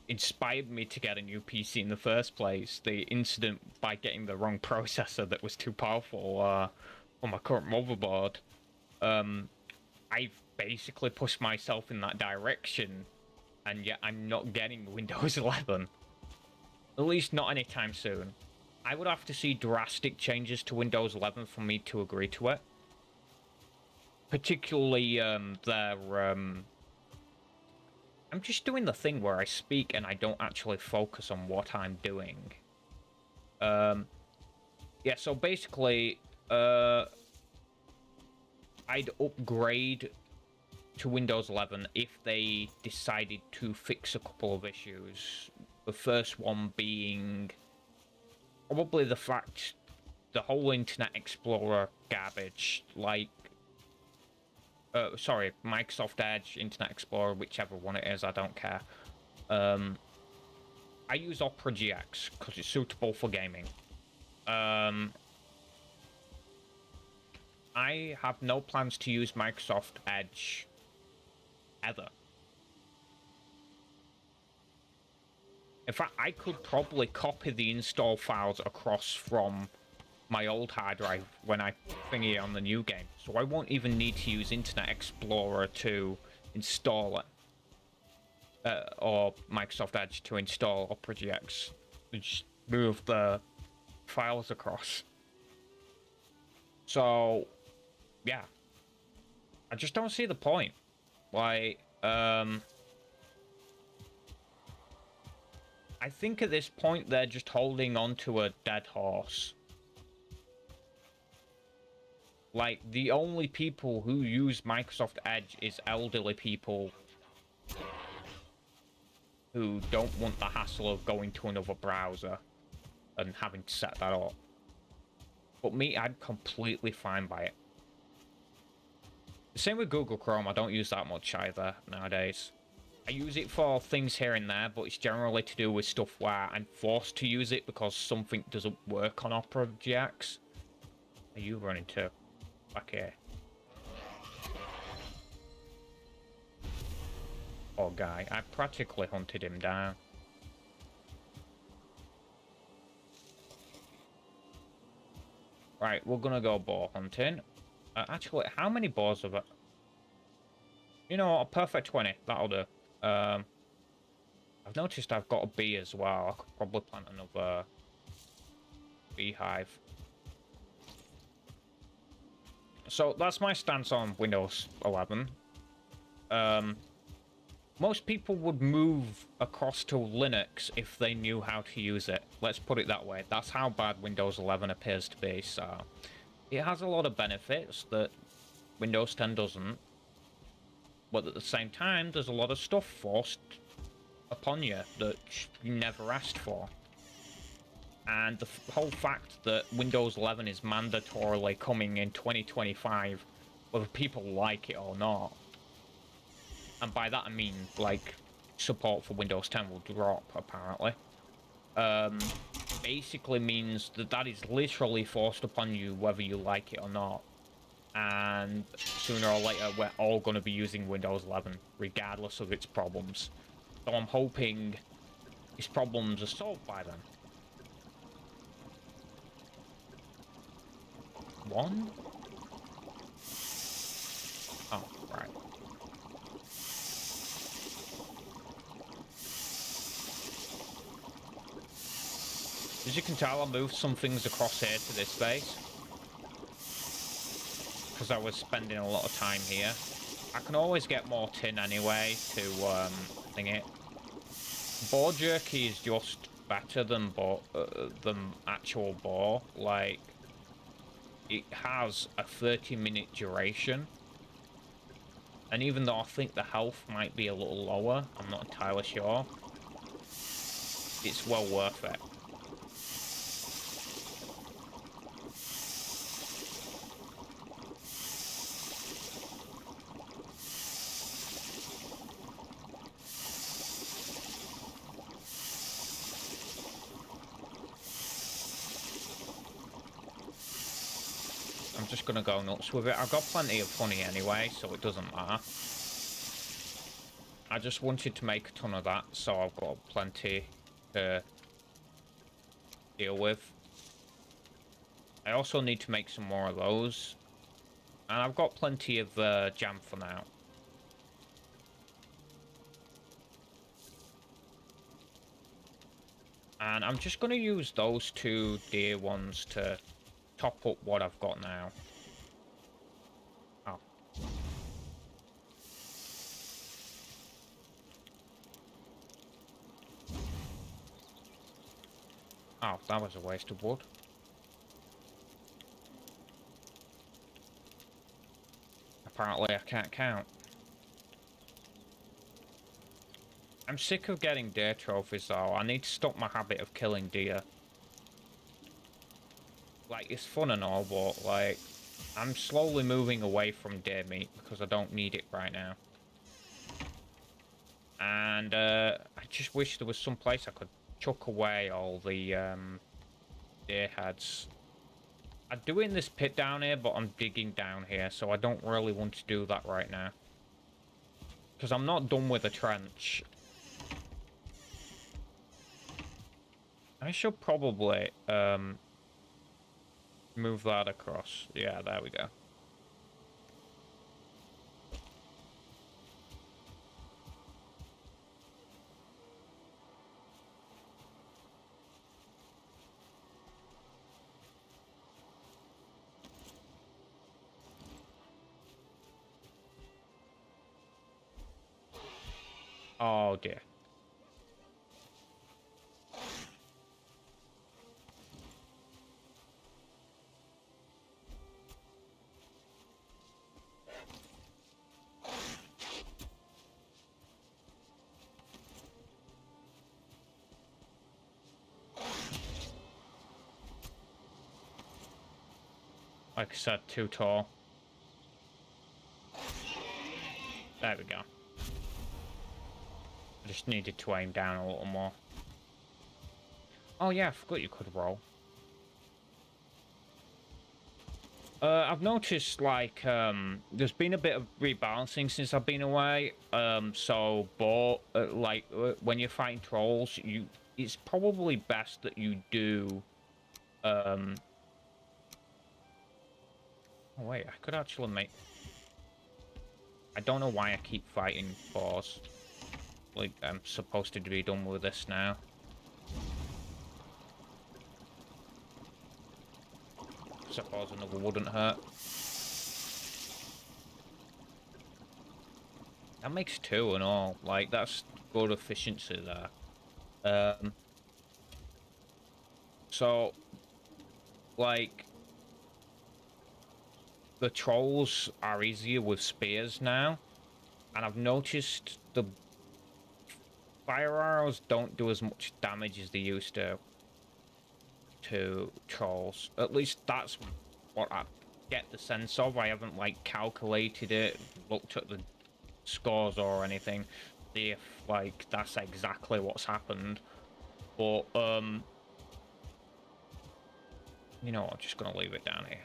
inspired me to get a new PC in the first place, the incident by getting the wrong processor that was too powerful on my current motherboard, I've basically pushed myself in that direction, and yet I'm not getting Windows 11. At least not anytime soon. I would have to see drastic changes to Windows 11 for me to agree to it. Particularly, I'm just doing the thing where I speak and I don't actually focus on what I'm doing. Yeah, so basically, I'd upgrade to Windows 11 if they decided to fix a couple of issues. The first one being probably the fact the whole Internet Explorer garbage, like, sorry, Microsoft Edge, Internet Explorer, whichever one it is, I don't care. I use Opera GX because it's suitable for gaming. I have no plans to use Microsoft Edge ever. In fact, I could probably copy the install files across from my old hard drive when I thingy on the new game. So I won't even need to use Internet Explorer to install it. Or Microsoft Edge to install Opera GX. Just move the files across. So, yeah. I just don't see the point. Like, I think at this point they're just holding on to a dead horse. Like, the only people who use Microsoft Edge is elderly people who don't want the hassle of going to another browser and having to set that up. But me, I'm completely fine by it. The same with Google Chrome, I don't use that much either nowadays. I use it for things here and there, but it's generally to do with stuff where I'm forced to use it because something doesn't work on Opera GX. Are you running too? Back here. Poor guy. I practically hunted him down. Right, we're gonna go boar hunting. Actually, how many boars have I... You know, a perfect 20. That'll do. I've noticed I've got a bee as well. I could probably plant another beehive. So that's my stance on Windows 11. Most people would move across to Linux if they knew how to use it. Let's put it that way. That's how bad Windows 11 appears to be. So it has a lot of benefits that Windows 10 doesn't. But at the same time, there's a lot of stuff forced upon you that you never asked for. And the whole fact that Windows 11 is mandatorily coming in 2025, whether people like it or not. And by that I mean, like, support for Windows 10 will drop, apparently. Basically means that that is literally forced upon you whether you like it or not. And sooner or later, we're all going to be using Windows 11, regardless of its problems. So I'm hoping its problems are solved by then. One? Oh, right. As you can tell, I moved some things across here to this base. Because I was spending a lot of time here. I can always get more tin anyway to thing it. Boar jerky is just better than actual boar. Like, it has a 30-minute duration. And even though I think the health might be a little lower, I'm not entirely sure. It's well worth it. I'm just gonna go nuts with it. I've got plenty of honey anyway, so it doesn't matter. I just wanted to make a ton of that, so I've got plenty to deal with. I also need to make some more of those. And I've got plenty of jam for now. And I'm just going to use those two deer ones to top up what I've got now. Oh. Oh, that was a waste of wood. Apparently I can't count. I'm sick of getting deer trophies though. I need to stop my habit of killing deer. Like, like, it's fun and all, but, like, I'm slowly moving away from deer meat because I don't need it right now. And, I just wish there was some place I could chuck away all the, deer heads. I'm doing this pit down here, but I'm digging down here, so I don't really want to do that right now. Because I'm not done with the trench. I should probably, move that across. Yeah, there we go. Oh dear. Like I said, too tall. There we go. I just needed to aim down a little more. Oh yeah, I forgot you could roll. I've noticed, like, there's been a bit of rebalancing since I've been away. When you're fighting trolls, it's probably best that you do, oh wait, I could actually make... I don't know why I keep fighting boars. Like, I'm supposed to be done with this now. Suppose another wouldn't hurt. That makes 2 and all. Like, that's good efficiency there. So, like, the trolls are easier with spears now. And I've noticed the fire arrows don't do as much damage as they used to trolls. At least that's what I get the sense of. I haven't, like, calculated it, looked at the scores or anything, see if, like, that's exactly what's happened. But, you know, I'm just gonna leave it down here.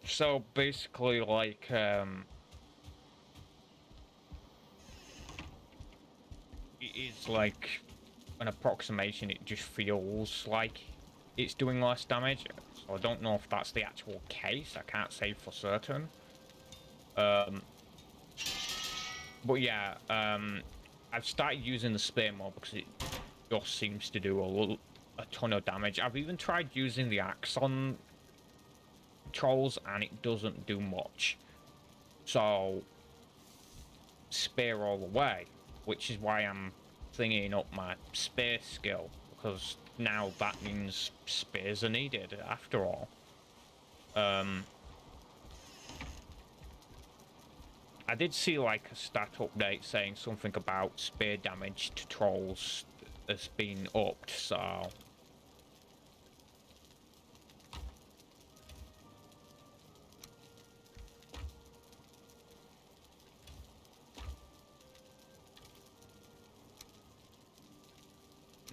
So, basically, like, it is like an approximation. It just feels like it's doing less damage. So I don't know if that's the actual case. I can't say for certain. But yeah, I've started using the spear more because it just seems to do a ton of damage. I've even tried using the axe on trolls and it doesn't do much. So spear all the way, which is why I'm thinking up my spear skill, because now that means spears are needed after all. I did see, like, a stat update saying something about spear damage to trolls has been upped, so...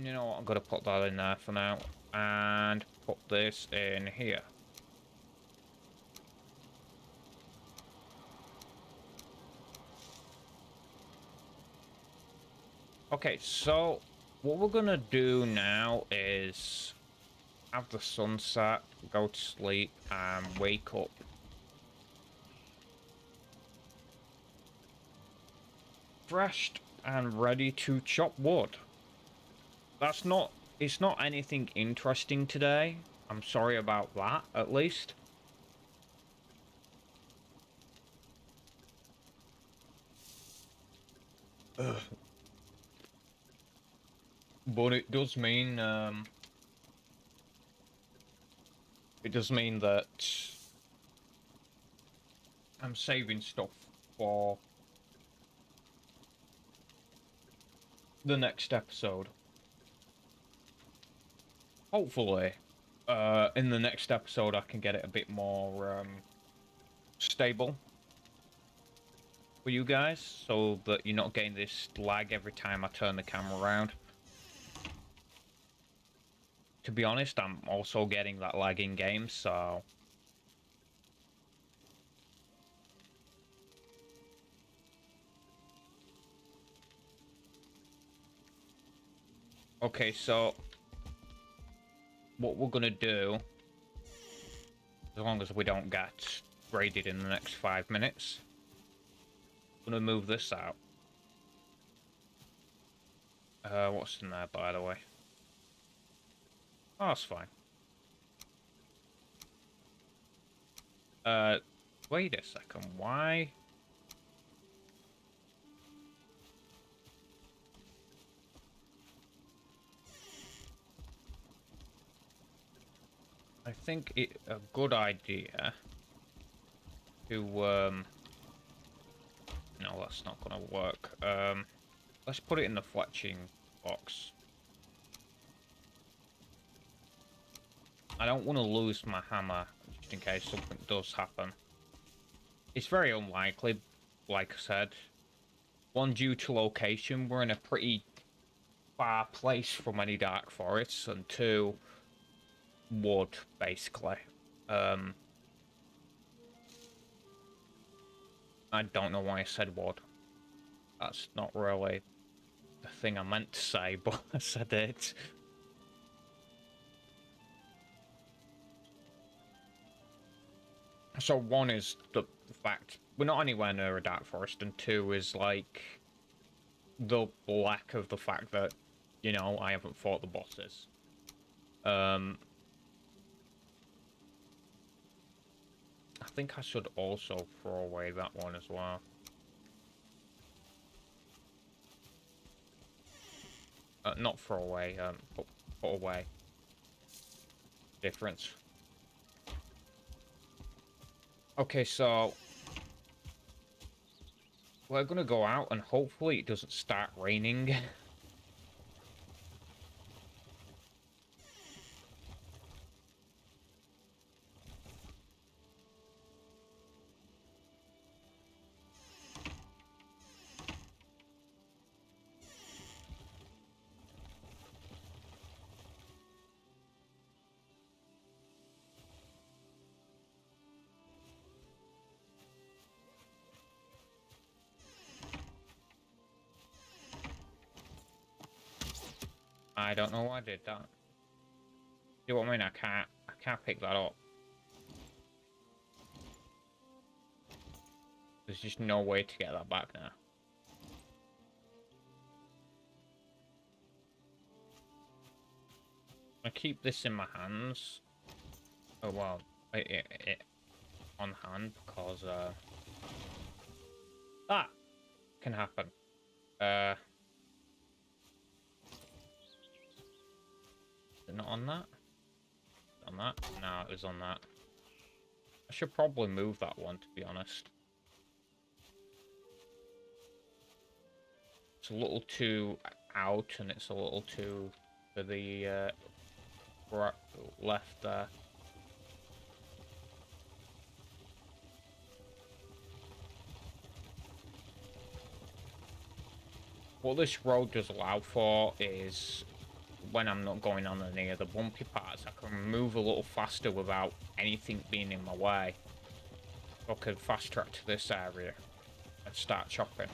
You know what, I'm gonna put that in there for now, and put this in here. Okay, so what we're gonna do now is have the sunset, go to sleep, and wake up. Refreshed and ready to chop wood. It's not anything interesting today. I'm sorry about that, at least. Ugh. But it does mean, that I'm saving stuff for the next episode. Hopefully, in the next episode I can get it a bit more stable for you guys, so that you're not getting this lag every time I turn the camera around. To be honest, I'm also getting that lag in game, so... Okay, so... what we're gonna do, as long as we don't get raided in the next 5 minutes, I'm gonna move this out. What's in there, by the way? Oh, that's fine. Wait a second, why? I think it's a good idea to, no, that's not gonna work. Let's put it in the fletching box. I don't want to lose my hammer, just in case something does happen. It's very unlikely, like I said. One, due to location, we're in a pretty far place from any dark forests, and two, wood, basically. I don't know why I said wood. That's not really the thing I meant to say, but I said it. So one is the fact we're not anywhere near a dark forest, and two is like the lack of the fact that, you know, I haven't fought the bosses. I think I should also throw away that one as well. Not throw away, put away. Difference. Okay, so we're gonna go out and hopefully it doesn't start raining. I don't know why I did that. You know what I mean? I can't pick that up. There's just no way to get that back now. I keep this in my hands. Oh well, it on hand because that can happen. Is it not on that? On that? No, it was on that. I should probably move that one, to be honest. It's a little too out, and it's a little too to the right, left there. What this road does allow for is, when I'm not going on any of the bumpy parts, I can move a little faster without anything being in my way. I could fast track to this area and start chopping.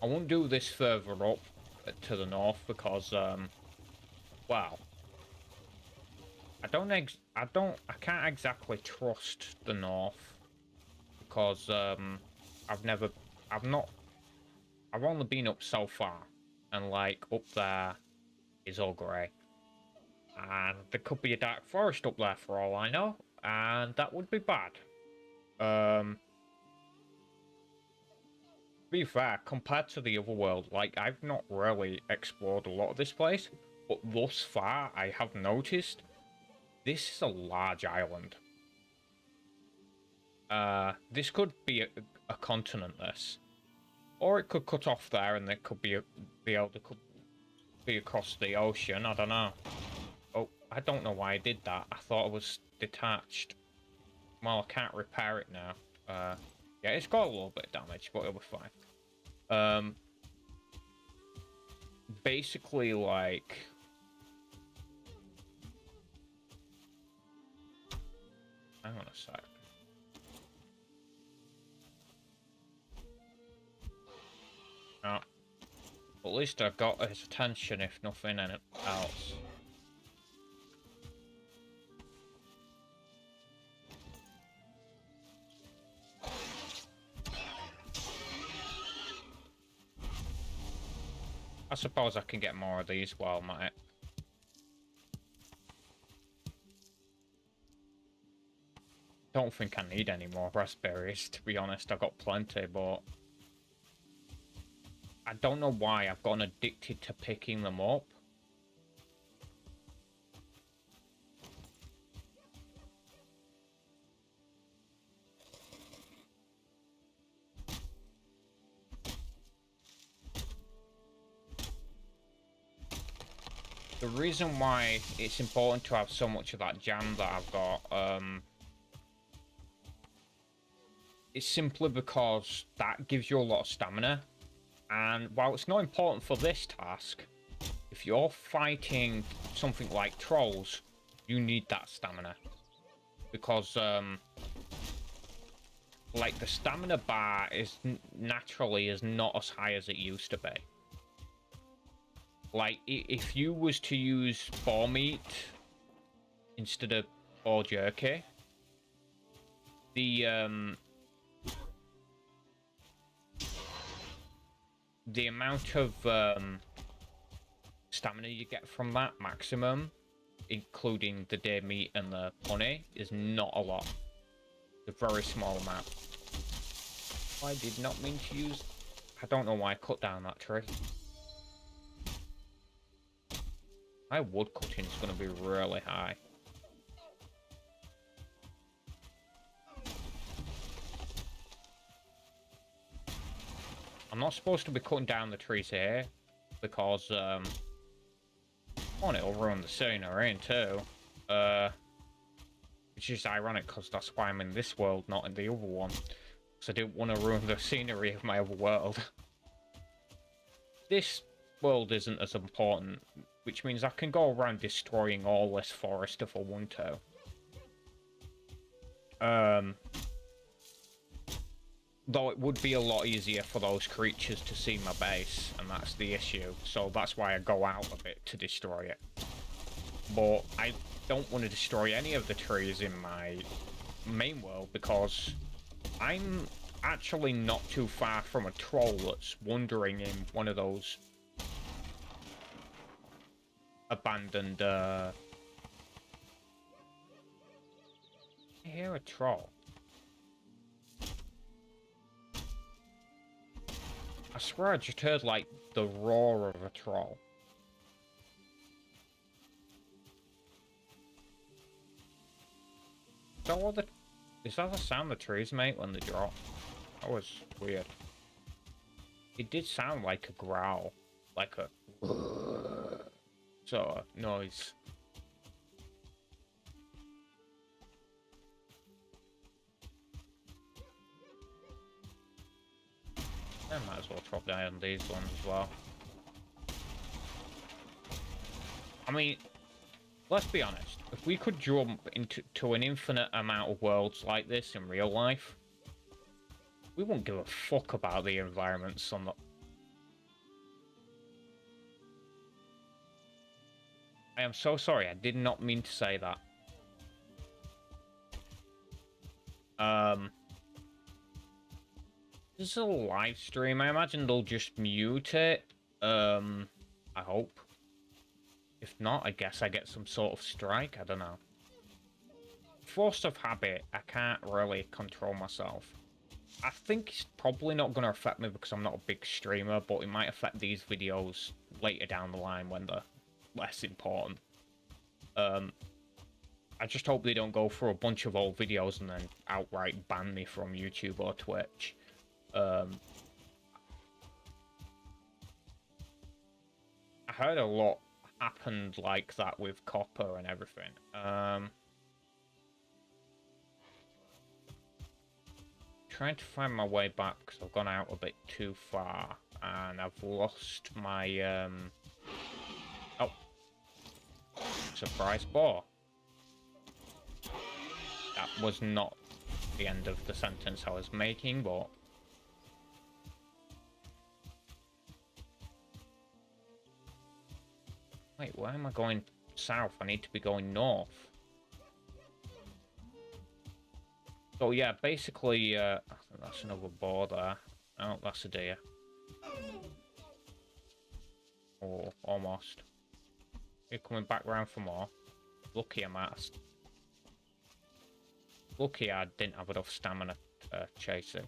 I won't do this further up to the north because, well, I can't exactly trust the north because, I've only been up so far, and like up there is all grey, and there could be a dark forest up there for all I know, and that would be bad. To be fair, compared to the other world, like I've not really explored a lot of this place, but thus far I have noticed this is a large island. This could be a continent, this. Or it could cut off there and there could be could be across the ocean, I don't know. Oh, I don't know why I did that. I thought it was detached. Well, I can't repair it now. Yeah, it's got a little bit of damage, but it'll be fine. Basically, like... Hang on a sec. Oh. At least I got his attention, if nothing else. I suppose I can get more of these while I'm at it. Don't think I need any more raspberries, to be honest. I got plenty, but... I don't know why I've gotten addicted to picking them up. The reason why it's important to have so much of that jam that I've got, is simply because that gives you a lot of stamina. And while it's not important for this task, if you're fighting something like trolls, you need that stamina. Because, like, the stamina bar is naturally is not as high as it used to be. Like, if you was to use boar meat instead of boar jerky, the amount of stamina you get from that maximum, including the deer meat and the honey, is not a lot. It's a very small amount. I did not mean to use... I don't know why I cut down that tree. My wood cutting is going to be really high. I'm not supposed to be cutting down the trees here, because, one, it'll ruin the scenery, and two, which is ironic, because that's why I'm in this world, not in the other one. Because I didn't want to ruin the scenery of my other world. This world isn't as important, which means I can go around destroying all this forest if I want to. Though it would be a lot easier for those creatures to see my base, and that's the issue. So that's why I go out a bit to destroy it. But I don't want to destroy any of the trees in my main world, because I'm actually not too far from a troll that's wandering in one of those abandoned, I hear a troll. I swear I just heard, like, the roar of a troll. Is that the sound the trees make when they drop? That was weird. It did sound like a growl. Like a... sort of noise. I might as well drop down these ones as well. I mean, let's be honest. If we could jump into an infinite amount of worlds like this in real life, we wouldn't give a fuck about the environments on the... I am so sorry. I did not mean to say that. This is a live stream. I imagine they'll just mute it. I hope. If not, I guess I get some sort of strike. I don't know. Force of habit, I can't really control myself. I think it's probably not going to affect me because I'm not a big streamer, but it might affect these videos later down the line when they're less important. I I just hope they don't go through a bunch of old videos and then outright ban me from YouTube or Twitch. I heard a lot happened like that with copper and everything. Trying to find my way back because I've gone out a bit too far and I've lost my oh, surprise ball. That was not the end of the sentence I was making, but wait, where am I going south? I need to be going north. So yeah, basically, I think that's another boar there. Oh, that's a deer. Oh, almost. You're coming back round for more. Lucky I'm asked. Lucky I didn't have enough stamina to chase him.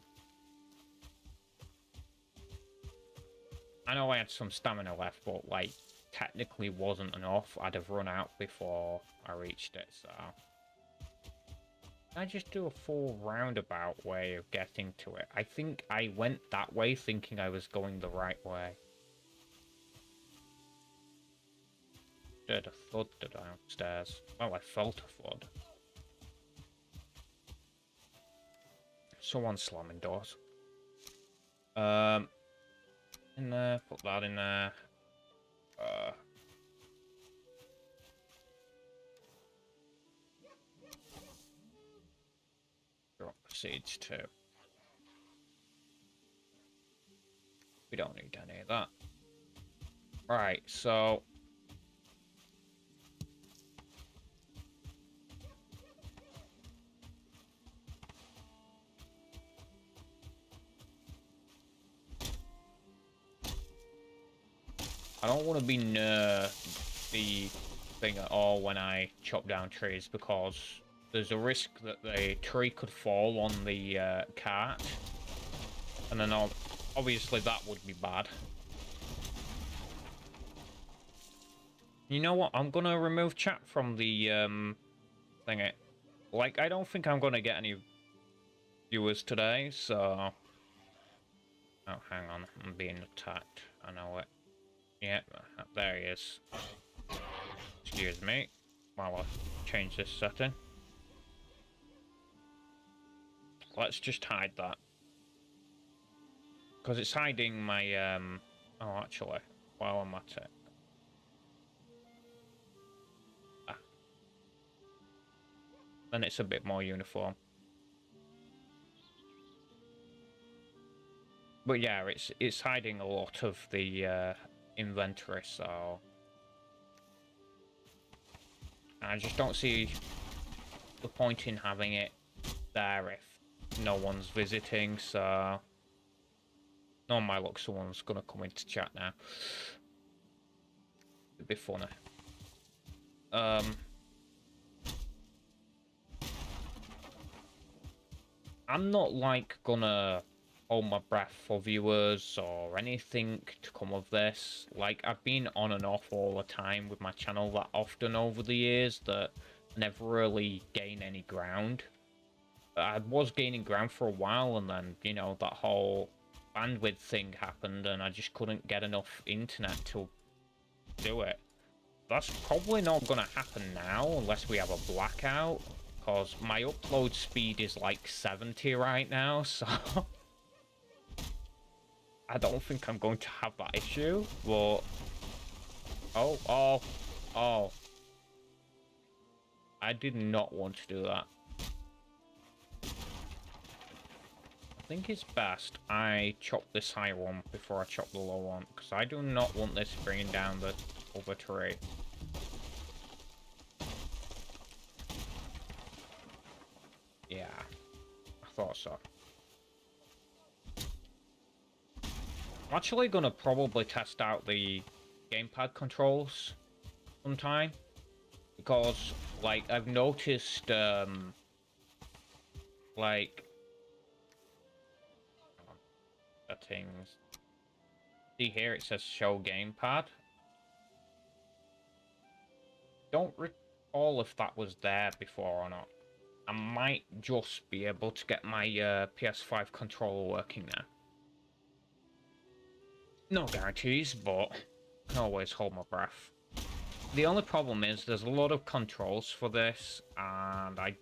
I know I had some stamina left, but like technically wasn't enough. I'd have run out before I reached it, so I just do a full roundabout way of getting to it. I think I went that way thinking I was going the right way. Heard a thud downstairs. Well, I felt a thud. Someone slamming doors. In there, put that in there. Drop seeds too. We don't need any of that. Right, so I don't want to be near the thing at all when I chop down trees because there's a risk that the tree could fall on the cart, and then obviously that would be bad. You know what? I'm gonna remove chat from the thingy. Like, I don't think I'm gonna get any viewers today, so. Oh, hang on, I'm being attacked. I know it. Yeah, there he is. Excuse me while I change this setting. Let's just hide that. Because it's hiding my, oh, actually, while I'm at it. Ah. Then it's a bit more uniform. But yeah, it's hiding a lot of the inventory, so I just don't see the point in having it there if no one's visiting, so no, my luck, someone's gonna come into chat now. It'd be funny. I'm not like gonna hold my breath for viewers or anything to come of this. Like, I've been on and off all the time with my channel that often over the years that I never really gain any ground. I was gaining ground for a while, and then, you know, that whole bandwidth thing happened and I just couldn't get enough internet to do it. That's probably not gonna happen now unless we have a blackout, because my upload speed is like 70 right now, so I don't think I'm going to have that issue, but oh, I did not want to do that. I think it's best I chop this high one before I chop the low one, because I do not want this bringing down the other tree. Yeah, I thought so. I'm actually gonna probably test out the gamepad controls sometime, because, like, I've noticed, like, settings. See here, it says show gamepad. recall if that was there before or not. I might just be able to get my PS5 controller working now. No guarantees, but I can always hold my breath. The only problem is there's a lot of controls for this, and I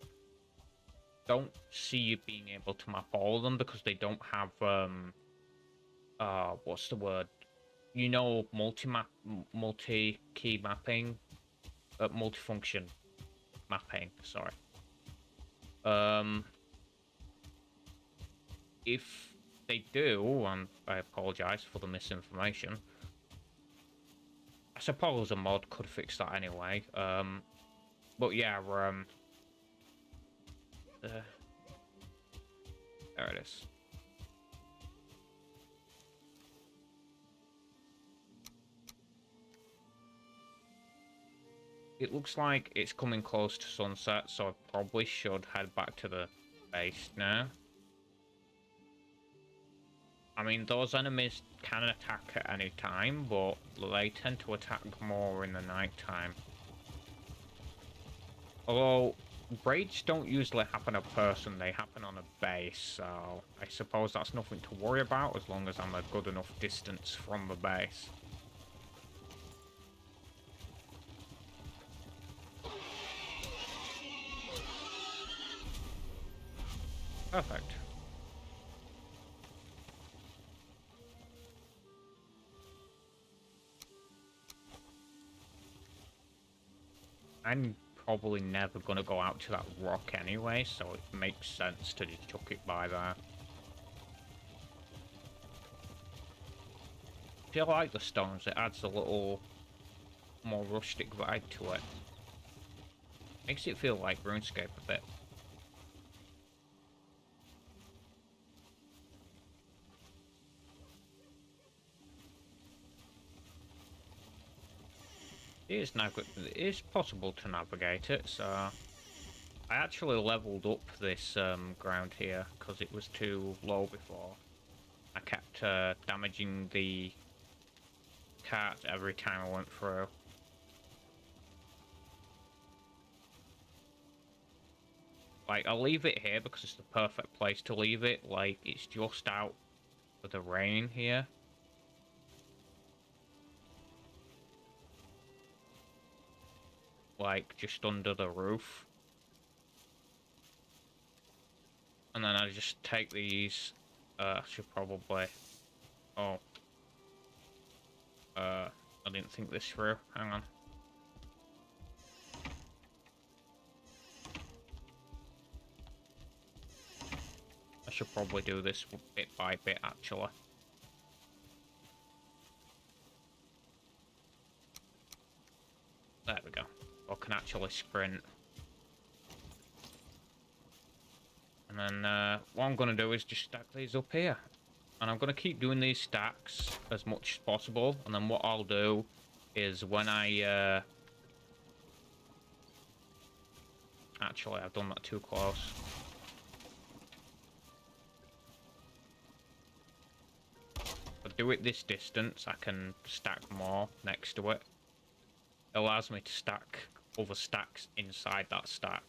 don't see you being able to map all of them because they don't have what's the word? You know, multi-key mapping, multifunction mapping. Sorry. If they do, and I apologize for the misinformation, I suppose a mod could fix that anyway. But yeah, there it is. It looks like it's coming close to sunset, so I probably should head back to the base now. I mean, those enemies can attack at any time, but they tend to attack more in the night time. Although, raids don't usually happen a person, they happen on a base, so I suppose that's nothing to worry about as long as I'm a good enough distance from the base. Perfect. I'm probably never gonna go out to that rock anyway, so it makes sense to just chuck it by there. I feel like the stones, it adds a little more rustic vibe to it. Makes it feel like RuneScape a bit. It is possible to navigate it, so I actually leveled up this ground here because it was too low before. I kept damaging the cart every time I went through. Like, I'll leave it here because it's the perfect place to leave it. Like, it's just out of the rain here. Like, just under the roof. And then I just take these. I should probably... Oh. I didn't think this through. Hang on. I should probably do this bit by bit, actually. There we go. I can actually sprint. And then what I'm going to do is just stack these up here. And I'm going to keep doing these stacks as much as possible. And then what I'll do is when I... Actually, I've done that too close. If I do it this distance, I can stack more next to it. It allows me to stack other stacks inside that stack.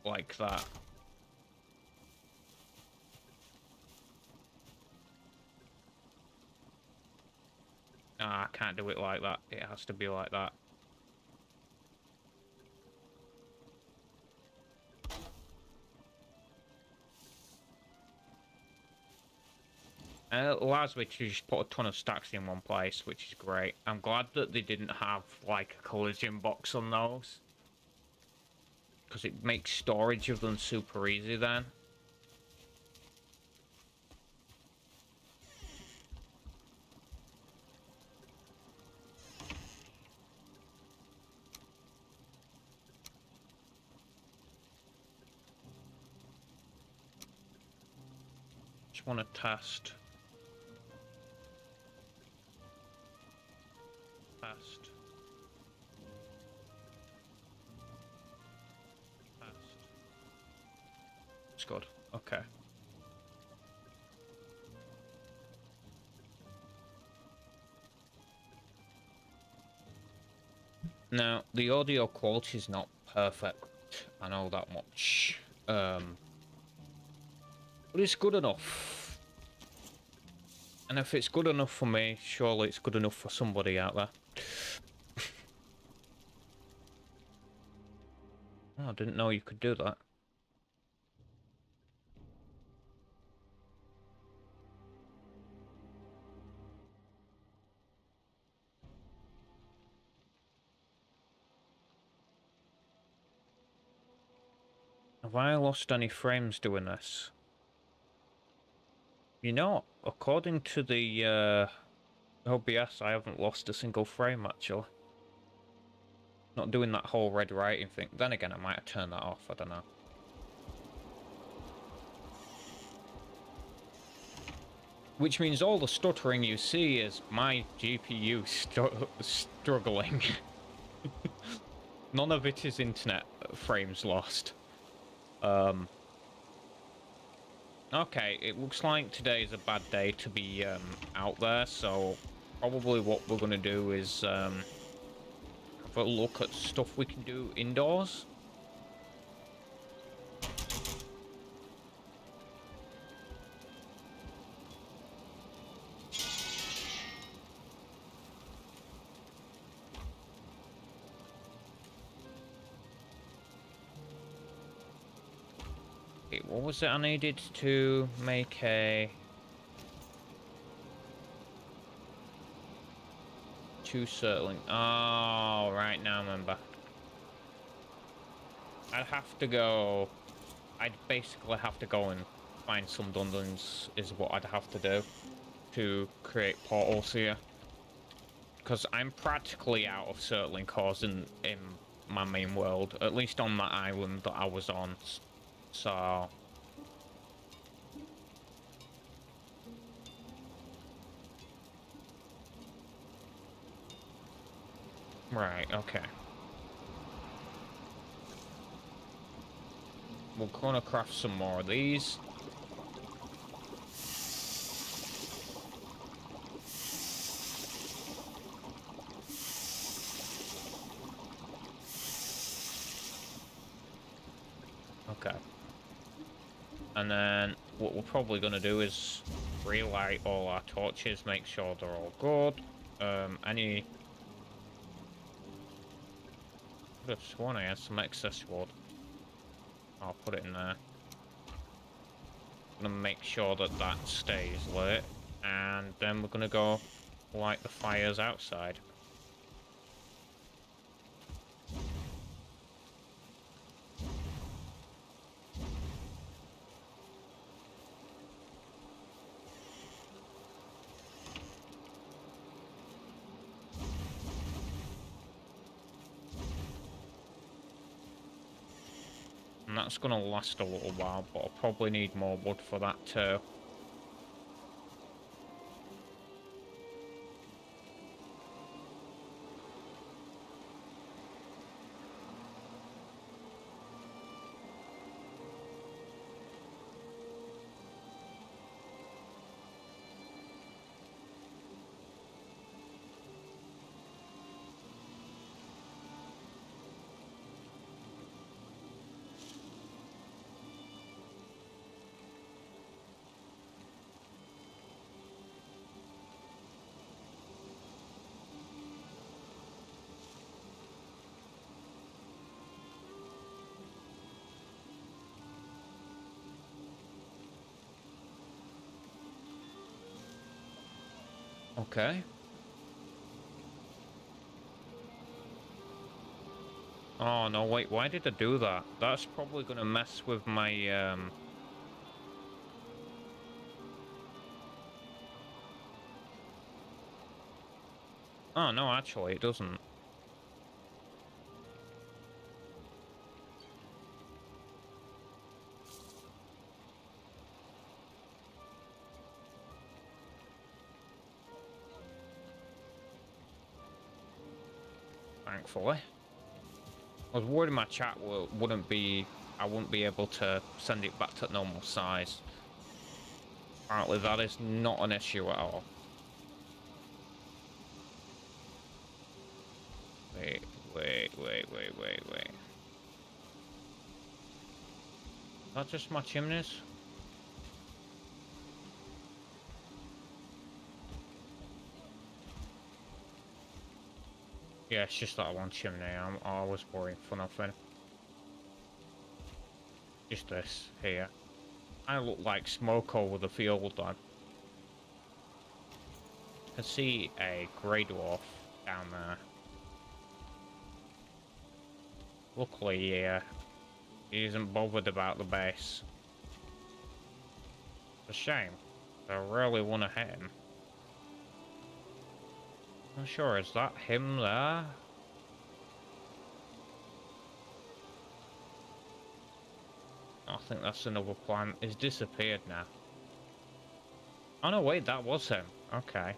Like that. Nah, I can't do it like that. It has to be like that. And it allows me to just put a ton of stacks in one place, which is great. I'm glad that they didn't have, like, a collision box on those. Because it makes storage of them super easy then. Just want to test. Test. Test. It's good. Okay. Now, the audio quality is not perfect. I know that much. But it's good enough. And if it's good enough for me, surely it's good enough for somebody out there. Oh, I didn't know you could do that. Have I lost any frames doing this? You know, according to the OBS, I haven't lost a single frame, actually. Not doing that whole red writing thing. Then again, I might have turned that off, I don't know. Which means all the stuttering you see is my GPU struggling. None of it is internet frames lost. Okay, it looks like today is a bad day to be out there, so probably what we're gonna do is have a look at stuff we can do indoors. Okay, what was it I needed to make a... Two circling. Oh, right, now I remember. I'd have to go... I'd basically have to go and find some dungeons is what I'd have to do to create portals here. Because I'm practically out of circling cores in my main world, at least on that island that I was on. So... Right, okay. We're gonna craft some more of these. Okay. And then what we're probably gonna do is relight all our torches, make sure they're all good. Any... I could have sworn I had some excess wood. I'll put it in there. Gonna make sure that that stays lit, and then we're gonna go light the fires outside. And that's gonna last a little while, but I'll probably need more wood for that too. Okay. Oh no, wait, why did I do that? That's probably gonna mess with my Oh no, actually it doesn't. Thankfully. I was worried my chat wouldn't be... I wouldn't be able to send it back to normal size. Apparently that is not an issue at all. Wait, Wait. Not just my chimneys? Yeah, it's just that one chimney. I'm always worrying for nothing. Just this here. I look like smoke over the field. I can see a grey dwarf down there. Luckily, he isn't bothered about the base. It's a shame. I really want to hit him. I'm sure, is that him there? I think that's another plant. He's disappeared now. Oh no, wait, that was him. Okay.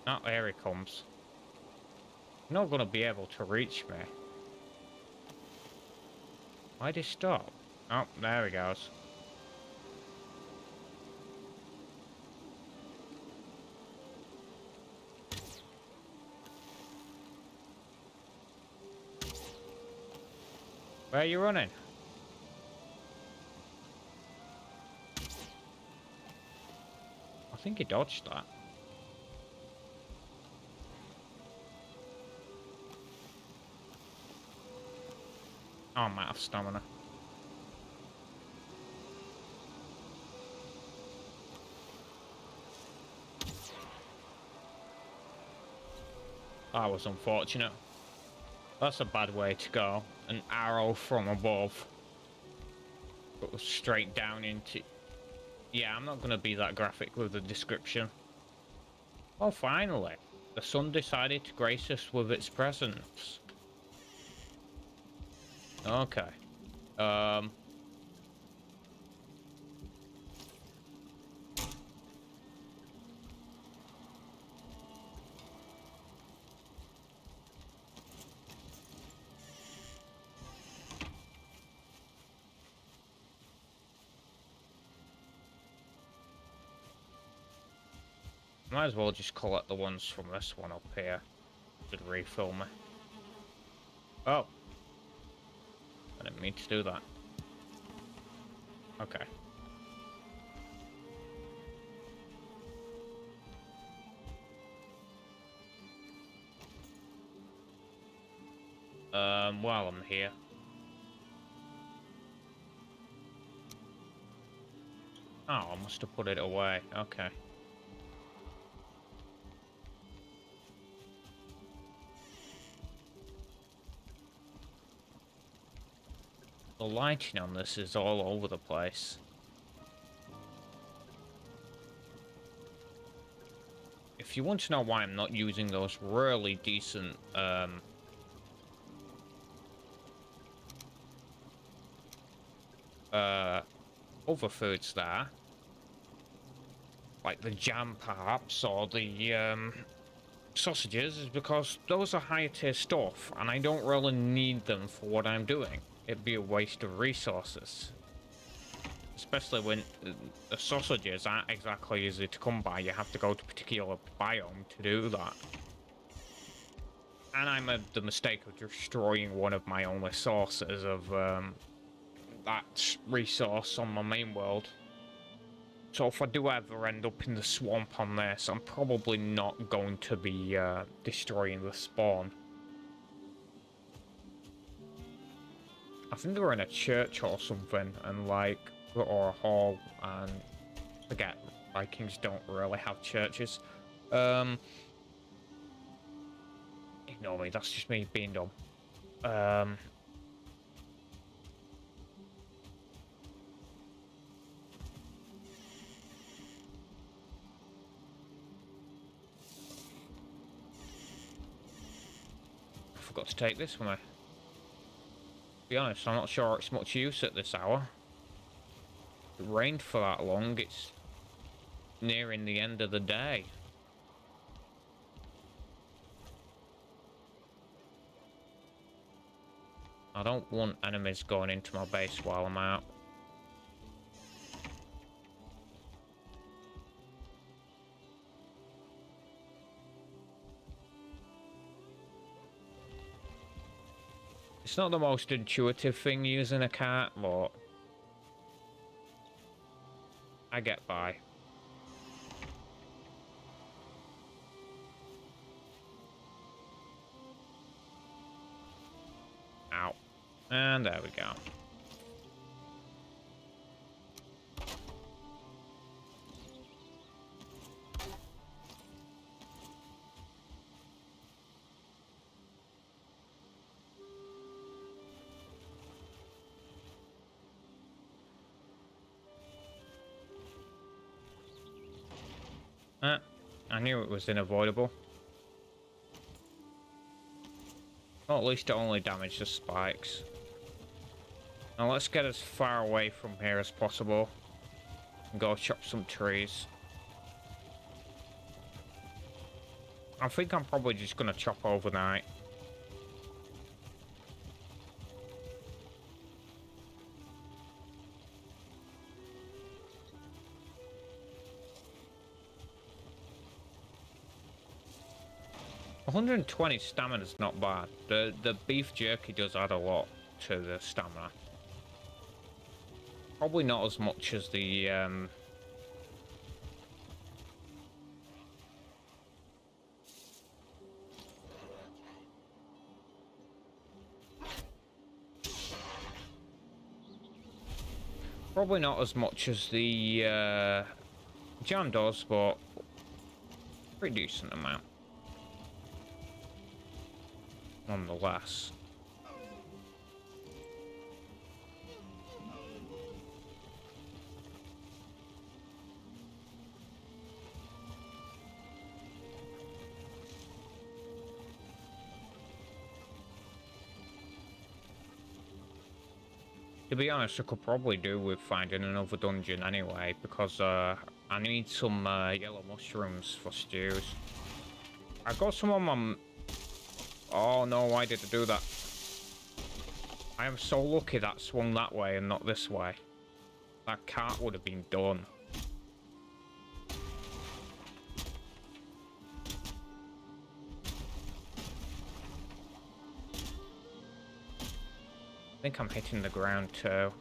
Oh, there he comes. You're not gonna be able to reach me. Why'd he stop? Oh, there he goes. Where are you running? I think he dodged that. Oh, I'm out of stamina. That was unfortunate. That's a bad way to go. An arrow from above. But straight down into... Yeah, I'm not going to be that graphic with the description. Oh, finally. The sun decided to grace us with its presence. Okay. Might as well just collect the ones from this one up here. Should refill me. Oh. I didn't mean to do that. Okay. While I'm here. Oh, I must have put it away. Okay. The lighting on this is all over the place. If you want to know why I'm not using those really decent, other foods there, like the jam perhaps, or the, sausages, is because those are higher tier stuff, and I don't really need them for what I'm doing. It'd be a waste of resources. Especially when the sausages aren't exactly easy to come by. You have to go to a particular biome to do that. And I made the mistake of destroying one of my only sources of that resource on my main world. So if I do ever end up in the swamp on this, I'm probably not going to be destroying the spawn. I think they were in a church or something, and like, or a hall, and forget, Vikings don't really have churches. Ignore me, that's just me being dumb. I forgot to take this with me. To be honest, I'm not sure it's much use at this hour. It rained for that long, it's nearing the end of the day. I don't want enemies going into my base while I'm out. It's not the most intuitive thing using a cart, but I get by. Ow. And there we go. I knew it was unavoidable. Well, at least it only damaged the spikes. Now let's get as far away from here as possible. And go chop some trees. I think I'm probably just gonna chop overnight. $120 stamina is not bad. The beef jerky does add a lot to the stamina. Probably not as much as the probably not as much as the jam does, but pretty decent amount nonetheless. To be honest, I could probably do with finding another dungeon anyway, because I need some yellow mushrooms for stews. I got some on my... Oh no, why did I do that? I am so lucky that swung that way and not this way. That cart would have been done. I think I'm hitting the ground too.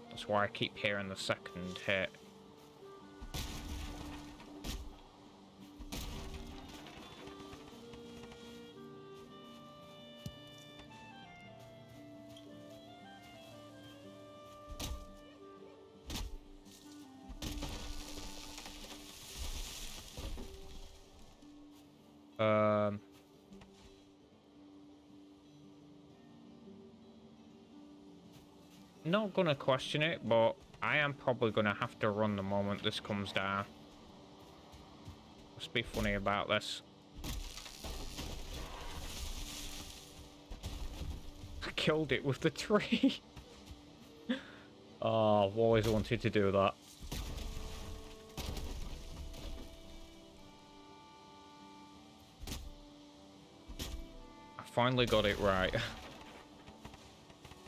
That's why I keep hearing the second hit. Not gonna question it, but I am probably gonna have to run the moment this comes down. Let's be funny about this. I killed it with the tree. Oh, I've always wanted to do that. I finally got it right.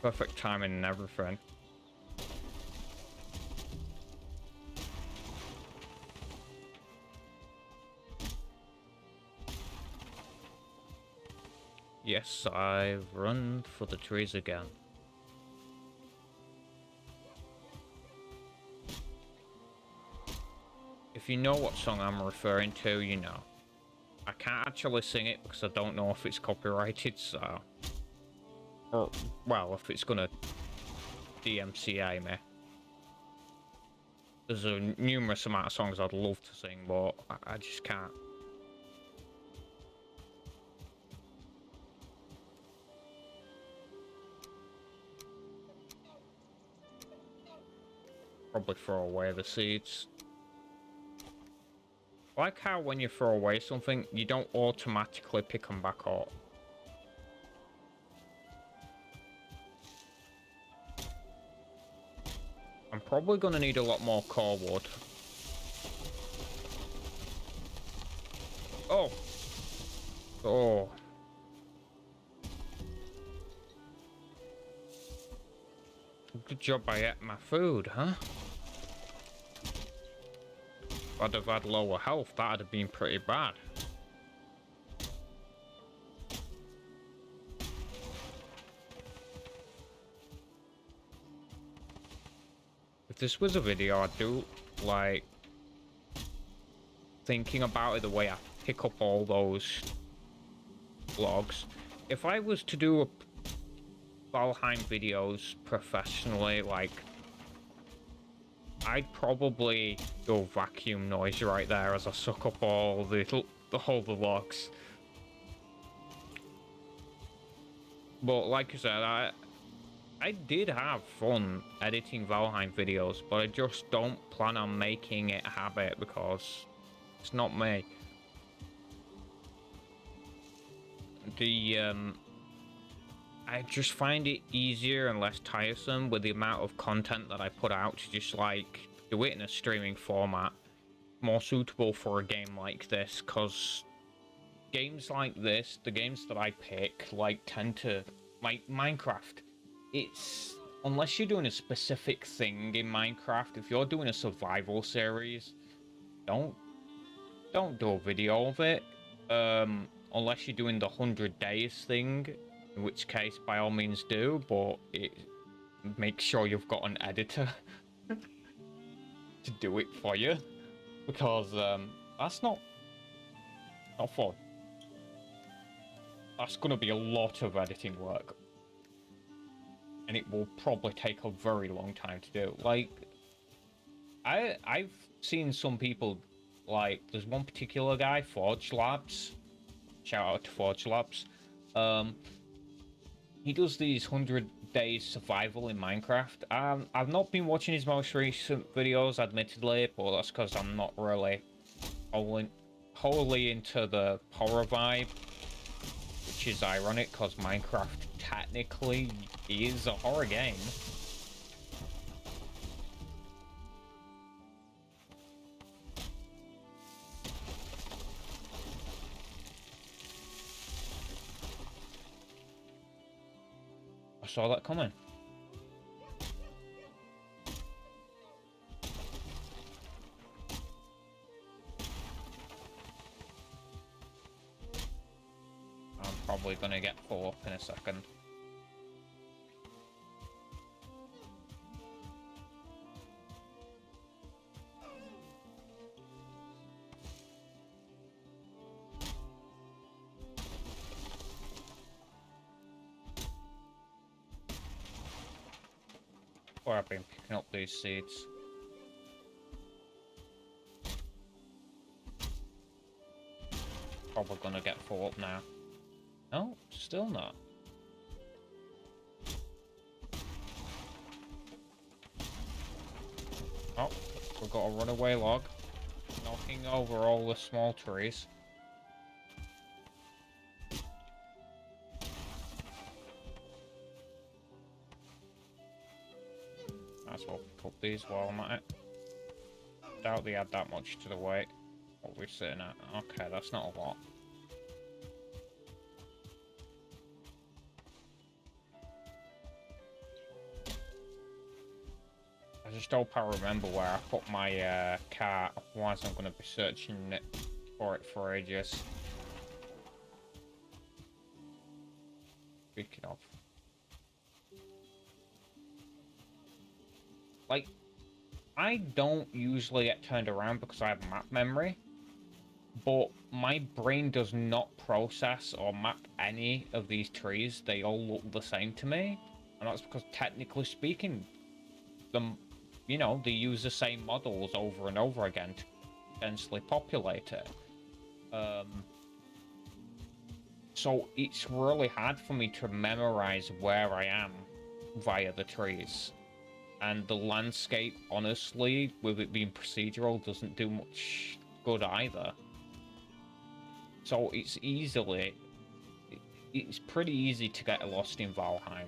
Perfect timing and everything. Yes, I've run for the trees again. If you know what song I'm referring to, you know. I can't actually sing it because I don't know if it's copyrighted, so... Or, well, if it's gonna DMCA me. There's a numerous amount of songs I'd love to sing, but I just can't. Probably throw away the seeds. I like how when you throw away something, you don't automatically pick them back up. I'm probably going to need a lot more core wood. Oh. Oh. the job I ate my food, huh? If I'd have had lower health, that'd have been pretty bad. If this was a video, I'd do, like, thinking about it the way I pick up all those vlogs. If I was to do Valheim videos professionally, like, I'd probably do vacuum noise right there as I suck up all the logs. But like I said, I did have fun editing Valheim videos, but I just don't plan on making it a habit because it's not me. I just find it easier and less tiresome with the amount of content that I put out to just like do it in a streaming format. More suitable for a game like this, because games like this, the games that I pick, like tend to, like Minecraft, it's, unless you're doing a specific thing in Minecraft, if you're doing a survival series, don't do a video of it, unless you're doing the 100 days thing, in which case by all means do, but make sure you've got an editor to do it for you, because that's not fun. That's gonna be a lot of editing work, and it will probably take a very long time to do. Like, I've seen some people, like, there's one particular guy, Forge Labs, shout out to Forge Labs, he does these 100 days survival in Minecraft. I've not been watching his most recent videos, admittedly, but that's because I'm not really wholly into the horror vibe, which is ironic because Minecraft technically is a horror game. I saw that coming. I'm probably gonna get full up in a second. Or I've been picking up these seeds. Probably gonna get full up now. No, still not. Oh, we've got a runaway log, knocking over all the small trees. Might as well pick up these while I'm at it. Doubt they add that much to the weight. What we're sitting at. Okay, that's not a lot. I just hope I remember where I put my cart, otherwise I'm going to be searching for it for ages. Speaking of. Like, I don't usually get turned around because I have map memory, but my brain does not process or map any of these trees. They all look the same to me, and that's because technically speaking, you know, they use the same models over and over again to densely populate it. So it's really hard for me to memorize where I am via the trees. And the landscape, honestly, with it being procedural, doesn't do much good either. So it's pretty easy to get lost in Valheim.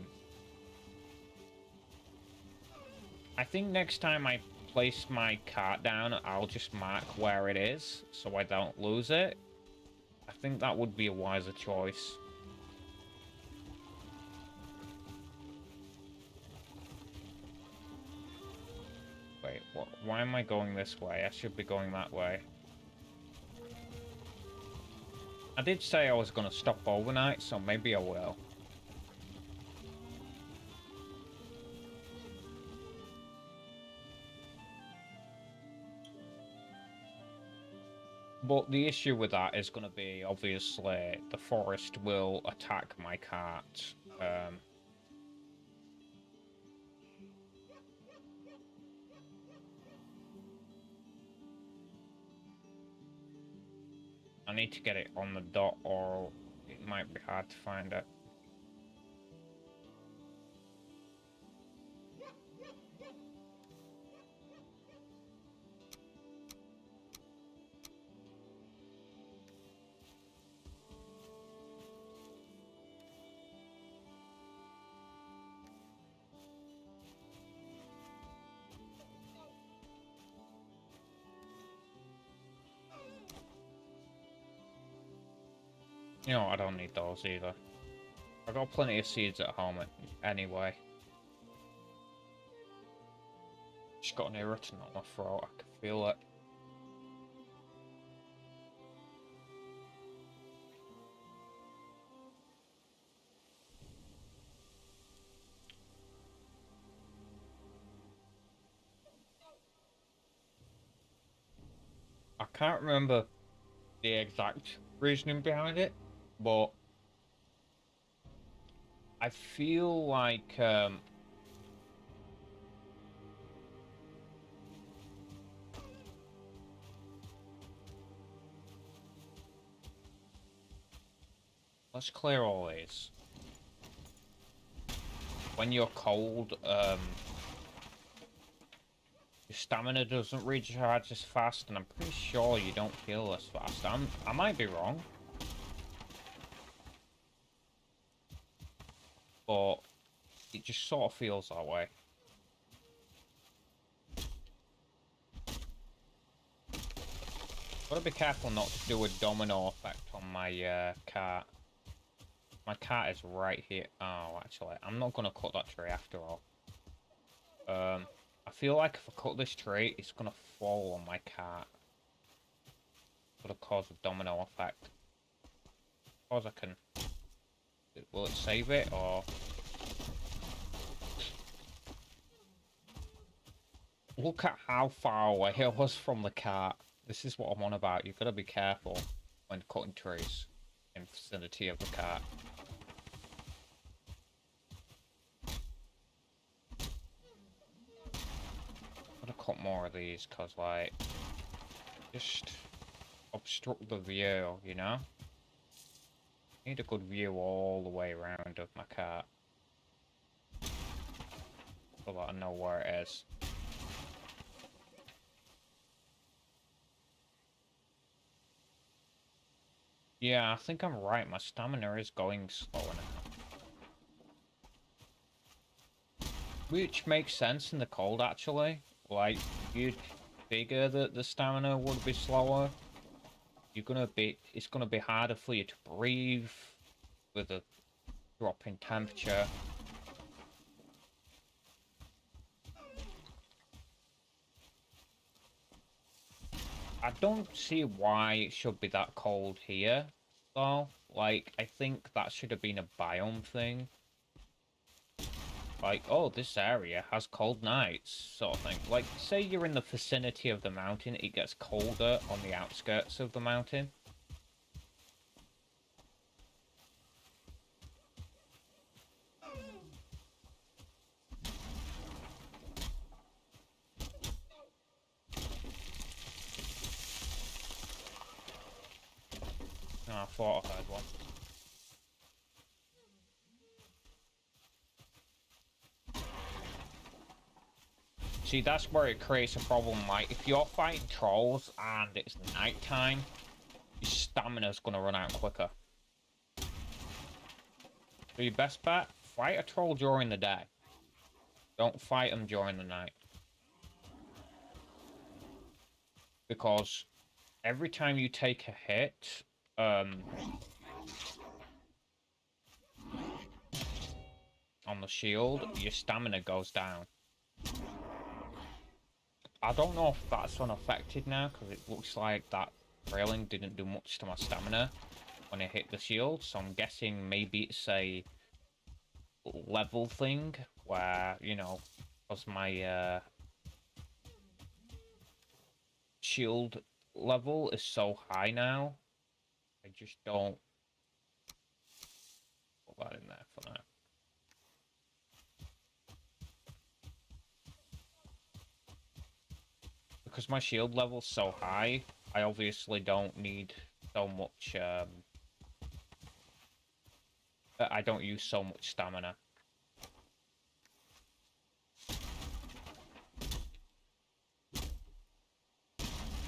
I think next time I place my cart down, I'll just mark where it is so I don't lose it. I think that would be a wiser choice. Wait, what? Why am I going this way? I should be going that way. I did say I was going to stop overnight, so maybe I will. But the issue with that is going to be, obviously, the forest will attack my cart. I need to get it on the dot, or it might be hard to find it. You know, I don't need those either. I've got plenty of seeds at home anyway. Just got an irritant on my throat, I can feel it. I can't remember the exact reasoning behind it, but I feel like let's clear all these. When you're cold, your stamina doesn't recharge as fast, and I'm pretty sure you don't heal as fast. I might be wrong, but it just sort of feels that way. Gotta be careful not to do a domino effect on my cart. My cart is right here. Oh, actually, I'm not gonna cut that tree after all. I feel like if I cut this tree, it's gonna fall on my cart. Gonna cause a domino effect. Suppose I can. Will it save it or? Look at how far away I was from the cart. This is what I'm on about. You've got to be careful when cutting trees in vicinity of the cart. I'm gonna cut more of these because, like, just obstruct the view, you know? Need a good view all the way around of my cart so that I know where it is. Yeah, I think I'm right. My stamina is going slower now. Which makes sense in the cold, actually. Like, you'd figure that the stamina would be slower. It's gonna be harder for you to breathe with a drop in temperature. I don't see why it should be that cold here, though. Like, I think that should have been a biome thing. Like, oh, this area has cold nights, sort of thing. Like, say you're in the vicinity of the mountain, it gets colder on the outskirts of the mountain. Oh, I thought I heard one. See, that's where it creates a problem. Like, if you're fighting trolls and it's nighttime, your stamina's gonna run out quicker. So your best bet, fight a troll during the day. Don't fight them during the night. Because every time you take a hit, on the shield, your stamina goes down. I don't know if that's unaffected now, because it looks like that railing didn't do much to my stamina when I hit the shield, so I'm guessing maybe it's a level thing, where, you know, because my shield level is so high now, I just don't put that in there for now. Because my shield level's so high, I obviously don't need so much, I don't use so much stamina.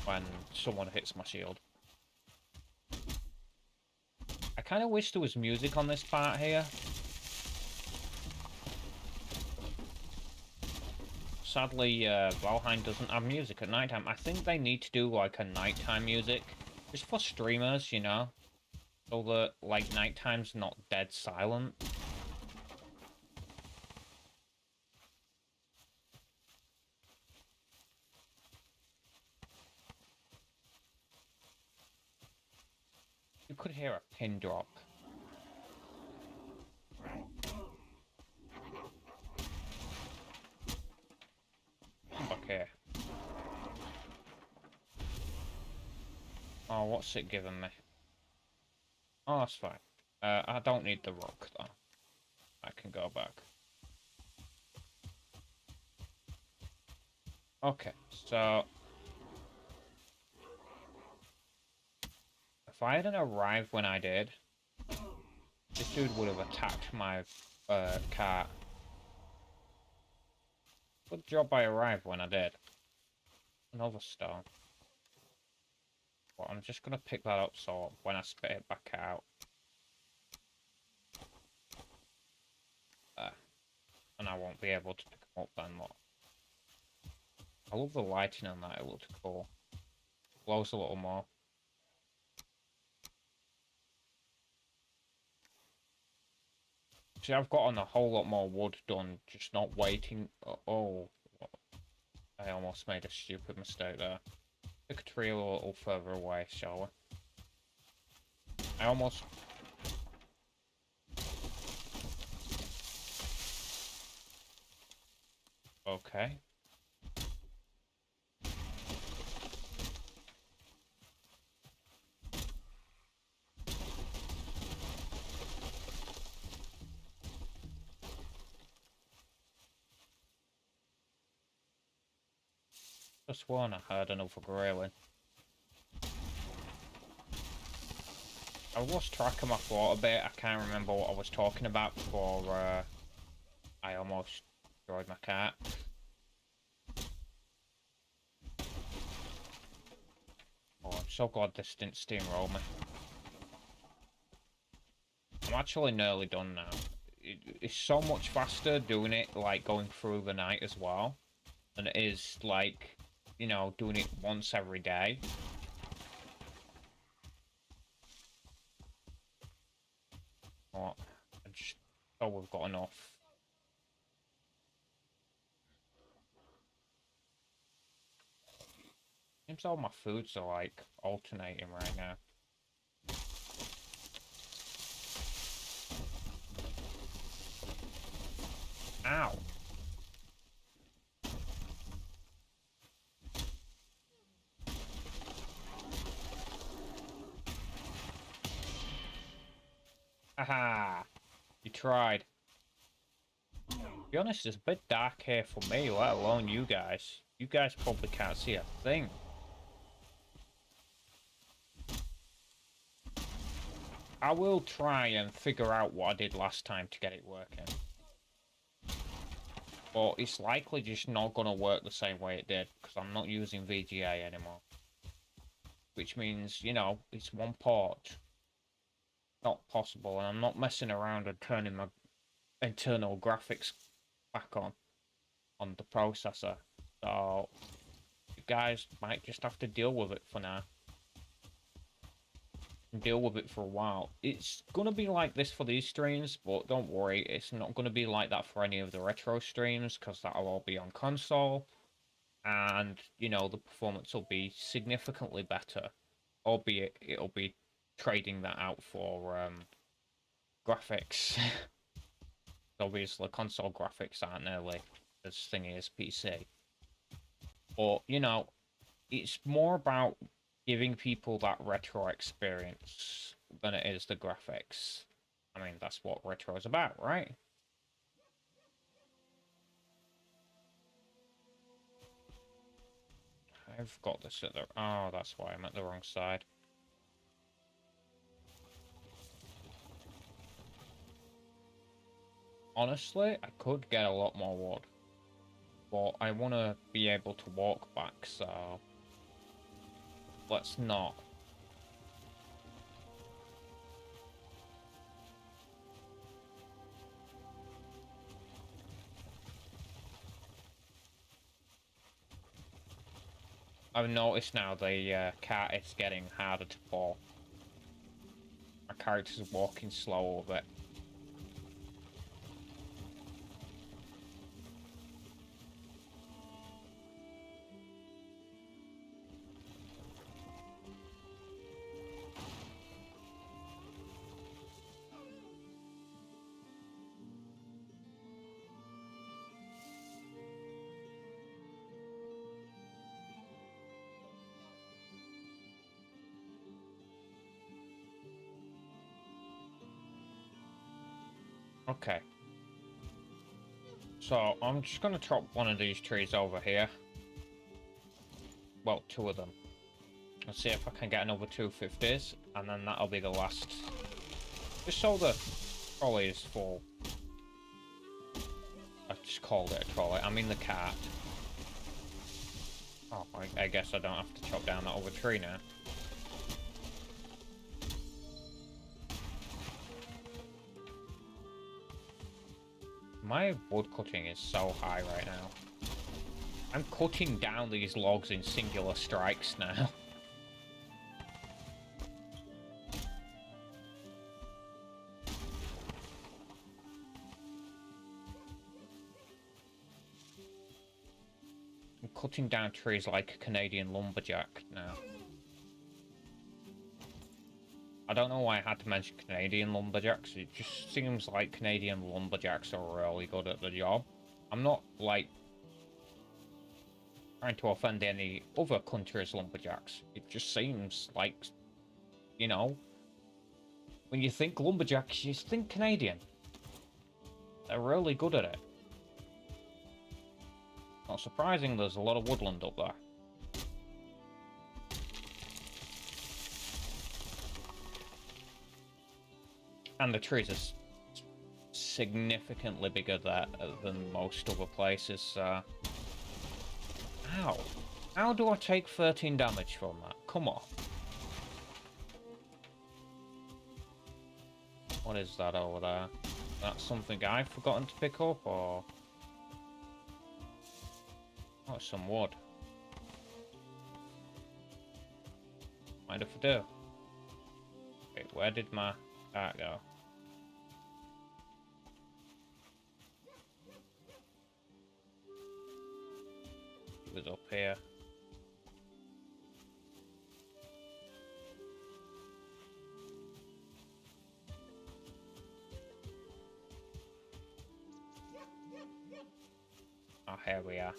When someone hits my shield. I kind of wish there was music on this part here. Sadly, Valheim doesn't have music at nighttime. I think they need to do like a nighttime music, just for streamers, you know, so that like nighttime's not dead silent. You could hear a pin drop. Okay. Oh, what's it giving me? Oh, that's fine. I don't need the rock, though. I can go back. Okay, so... if I hadn't arrived when I did, this dude would have attacked my cart. Good job I arrived when I did. Another stone. Well, I'm just going to pick that up so when I spit it back out. And I won't be able to pick them up then, look. I love the lighting on that, it looks cool. Glows a little more. See, I've gotten a whole lot more wood done, just not waiting. Oh, I almost made a stupid mistake there. Pick a tree a little further away, shall we? I almost... okay. Just one, I heard another growling. I lost track of my thought a bit. I can't remember what I was talking about before I almost destroyed my cat. Oh, I'm so glad this didn't steamroll me. I'm actually nearly done now. It's so much faster doing it, like, going through the night as well, than it is, like, you know, doing it once every day. Oh, I just... oh, we've got enough. Seems all my foods are, like, alternating right now. Ow! Haha! You tried. To be honest, it's a bit dark here for me, let alone you guys. You guys probably can't see a thing. I will try and figure out what I did last time to get it working. But it's likely just not going to work the same way it did, because I'm not using VGA anymore. Which means, you know, it's one port. Not possible, and I'm not messing around and turning my internal graphics back on the processor. So, you guys might just have to deal with it for now. Deal with it for a while. It's gonna be like this for these streams, but don't worry, it's not gonna be like that for any of the retro streams, because that'll all be on console. and you know the performance will be significantly better, albeit it'll be trading that out for graphics. Obviously, console graphics aren't nearly as thingy as PC, but you know, it's more about giving people that retro experience than it is the graphics. I mean, that's what retro is about, right? I've got this at the... Oh, that's why I'm at the wrong side. Honestly, I could get a lot more wood, but I want to be able to walk back, so let's not. I've noticed now the cart is getting harder to pull. My character's walking slow a bit. Okay. So, I'm just gonna chop one of these trees over here. Well, two of them. Let's see if I can get another 250s, and then that'll be the last. Just so the trolley is full. I just called it a trolley. I mean the cart. Oh, I guess I don't have to chop down that other tree now. My wood cutting is so high right now. I'm cutting down these logs in singular strikes now. I'm cutting down trees like a Canadian lumberjack now. I don't know why I had to mention Canadian lumberjacks. It just seems like Canadian lumberjacks are really good at the job. I'm not, like, trying to offend any other country's lumberjacks. It just seems like, you know, when you think lumberjacks, you think Canadian. They're really good at it. Not surprising there's a lot of woodland up there. And the trees are significantly bigger there than most other places. Ow. How do I take 13 damage from that? Come on. What is that over there? That's something I've forgotten to pick up, or... Oh, it's some wood. Mind if I do? Wait, where did my cart go? It was up here. Oh, here we are.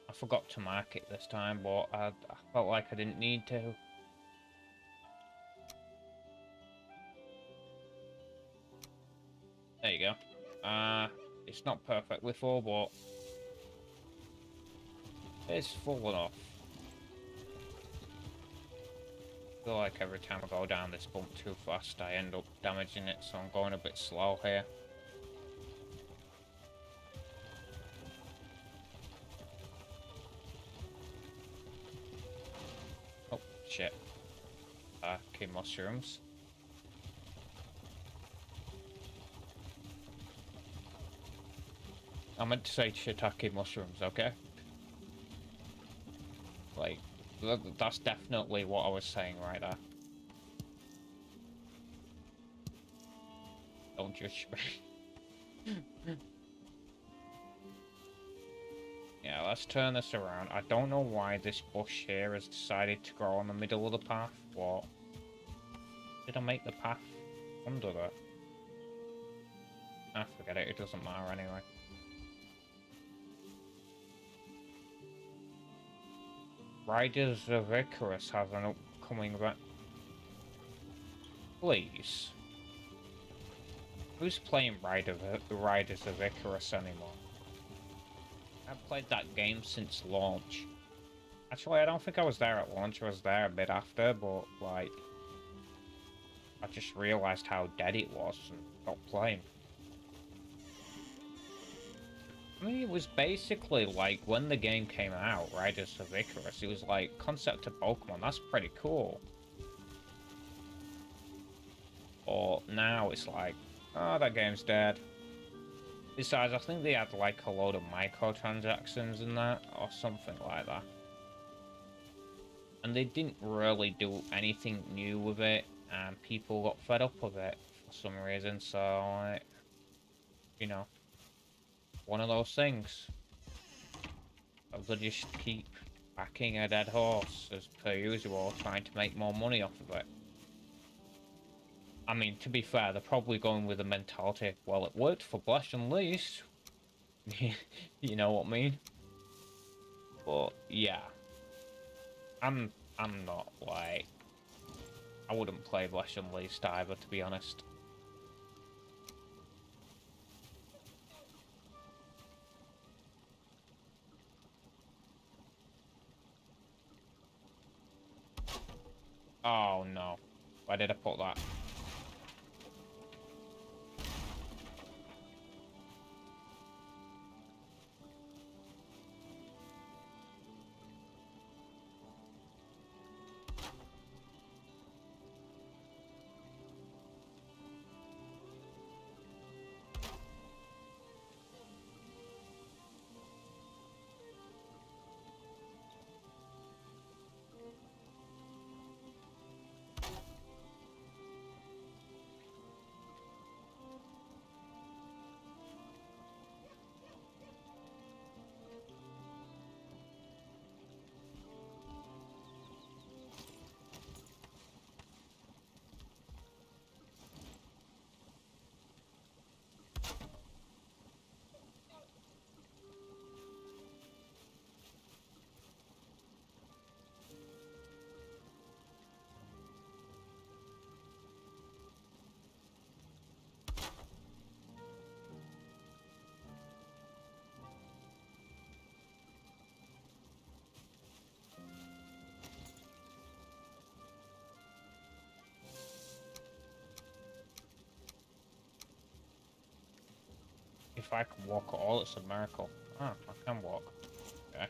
I forgot to mark it this time, but I felt like I didn't need to. There you go. It's not perfectly full, but it's full enough. I feel like every time I go down this bump too fast, I end up damaging it, so I'm going a bit slow here. Oh, shit. Okay, mushrooms. I meant to say shiitake mushrooms, okay? Like, that's definitely what I was saying right there. Don't judge me. Yeah, let's turn this around. I don't know why this bush here has decided to grow in the middle of the path. What? Did I make the path under there? Ah, forget it. It doesn't matter anyway. Riders of Icarus has an upcoming event. Please. Who's playing Riders of Icarus anymore? I've played that game since launch. Actually, I don't think I was there at launch. I was there a bit after, but, like, I just realised how dead it was and stopped playing. I mean, it was basically like when the game came out, Riders of Icarus, it was like concept of Pokemon. That's pretty cool. But now it's like, oh, that game's dead. Besides, I think they had like a load of microtransactions in that, or something like that. And they didn't really do anything new with it, and people got fed up with it for some reason, so, like, you know, one of those things. They'll just keep backing a dead horse, as per usual, trying to make more money off of it. I mean, to be fair, they're probably going with the mentality, well, it worked for Blast and Least. You know what I mean? But, yeah. I'm not, like... I wouldn't play Blast and Least either, to be honest. Oh, no. Why did I put that? If I can walk at all, it's a miracle. Ah, I can walk. Okay.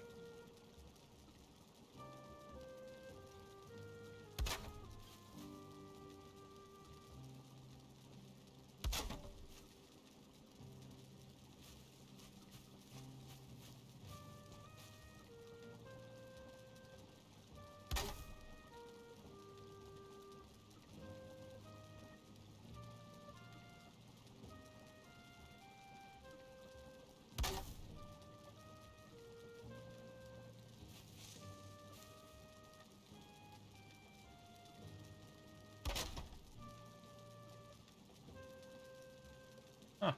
Huh.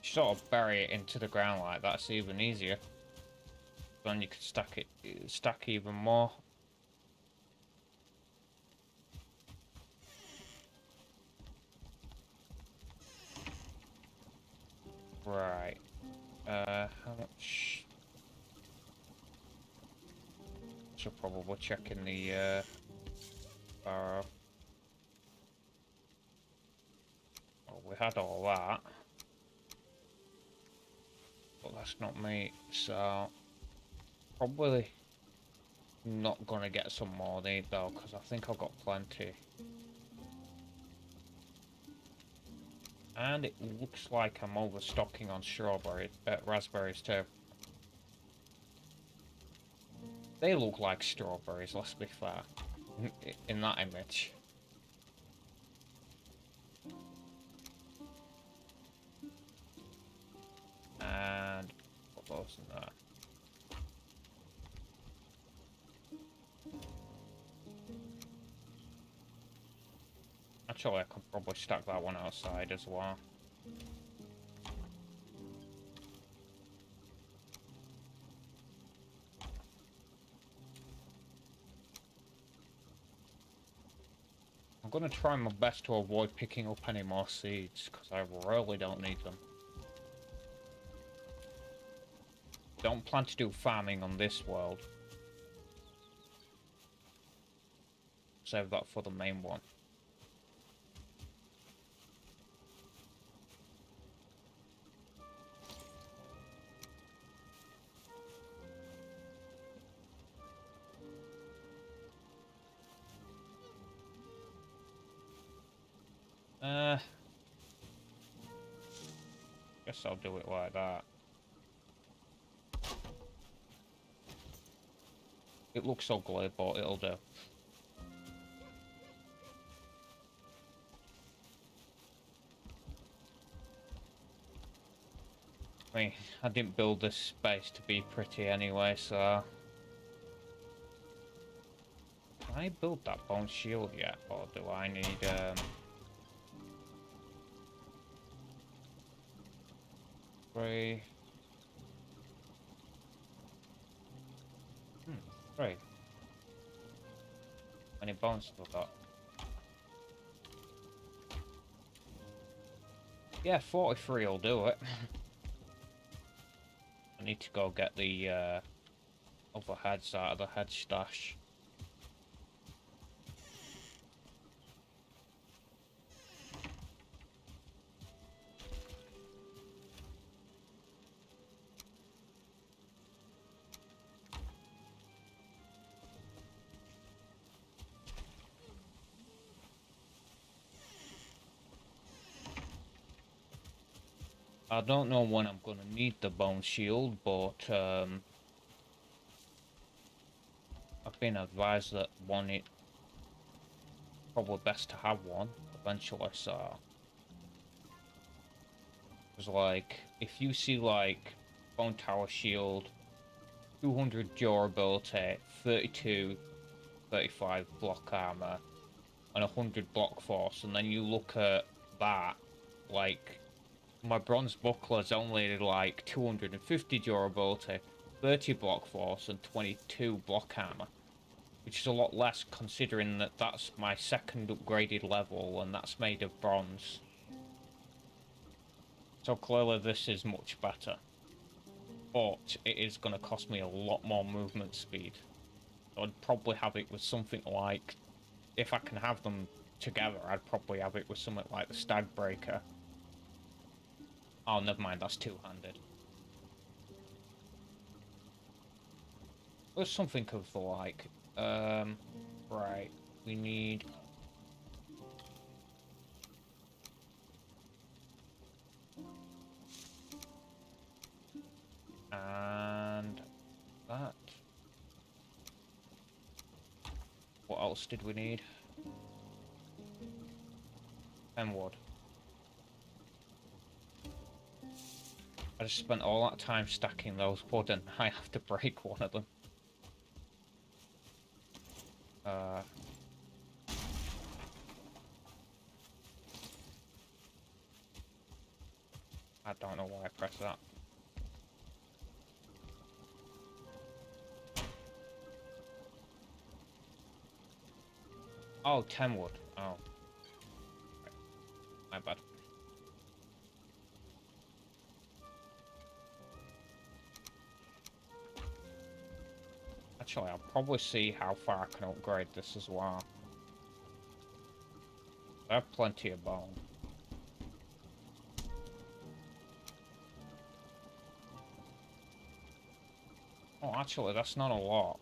Sort of bury it into the ground like that's even easier. Then you can stack even more. Right. How much? Should probably check in the barrow. Well, we had all that, but that's not me. So probably not gonna get some more need though, because I think I've got plenty. And it looks like I'm overstocking on raspberries too. They look like strawberries, let's be fair, in that image. And put those in there. Actually, I could probably stack that one outside as well. I'm gonna try my best to avoid picking up any more seeds, because I really don't need them. Don't plan to do farming on this world. Save that for the main one. Guess I'll do it like that. It looks ugly, but it'll do. I mean, I didn't build this space to be pretty anyway, so... Can I build that bone shield yet, or do I need, Three... Three. How many bones have I got? Yeah, 43 will do it. I need to go get the, other heads out of the head stash. I don't know when I'm gonna need the bone shield, but I've been advised that it's probably best to have one eventually, so... Because, like, if you see, like, bone tower shield, 200 durability, 32, 35 block armor, and 100 block force, and then you look at that, like... My bronze buckler's only like 250 durability, 30 block force, and 22 block armor, which is a lot less considering that that's my second upgraded level and that's made of bronze. So clearly this is much better, but it is going to cost me a lot more movement speed. So I'd probably have it with something like, if I can have them together, I'd probably have it with something like the Stag Breaker. Oh, never mind, that's two-handed. There's something of the like. Right, we need... And... that. What else did we need? 10 wood. I just spent all that time stacking those wood and I have to break one of them. I don't know why I pressed that. Oh, 10 wood. Oh. My bad. Actually, I'll probably see how far I can upgrade this as well. I have plenty of bone. Oh, actually, that's not a lot.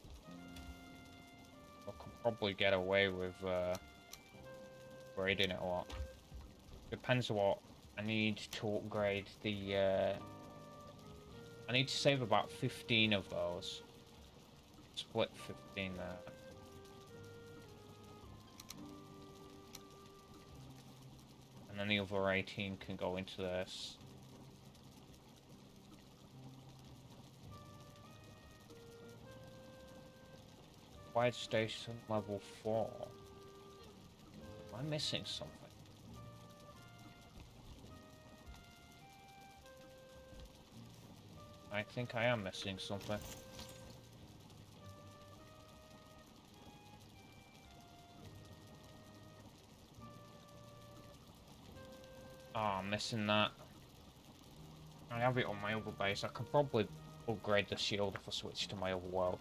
I could probably get away with grading it a lot. Depends what I need to upgrade the, I need to save about 15 of those. Split 15 there. And then the other 18 can go into this. Wide station level 4. Am I missing something? I think I am missing something. Oh, I'm missing that. I have it on my other base. I can probably upgrade the shield if I switch to my other world.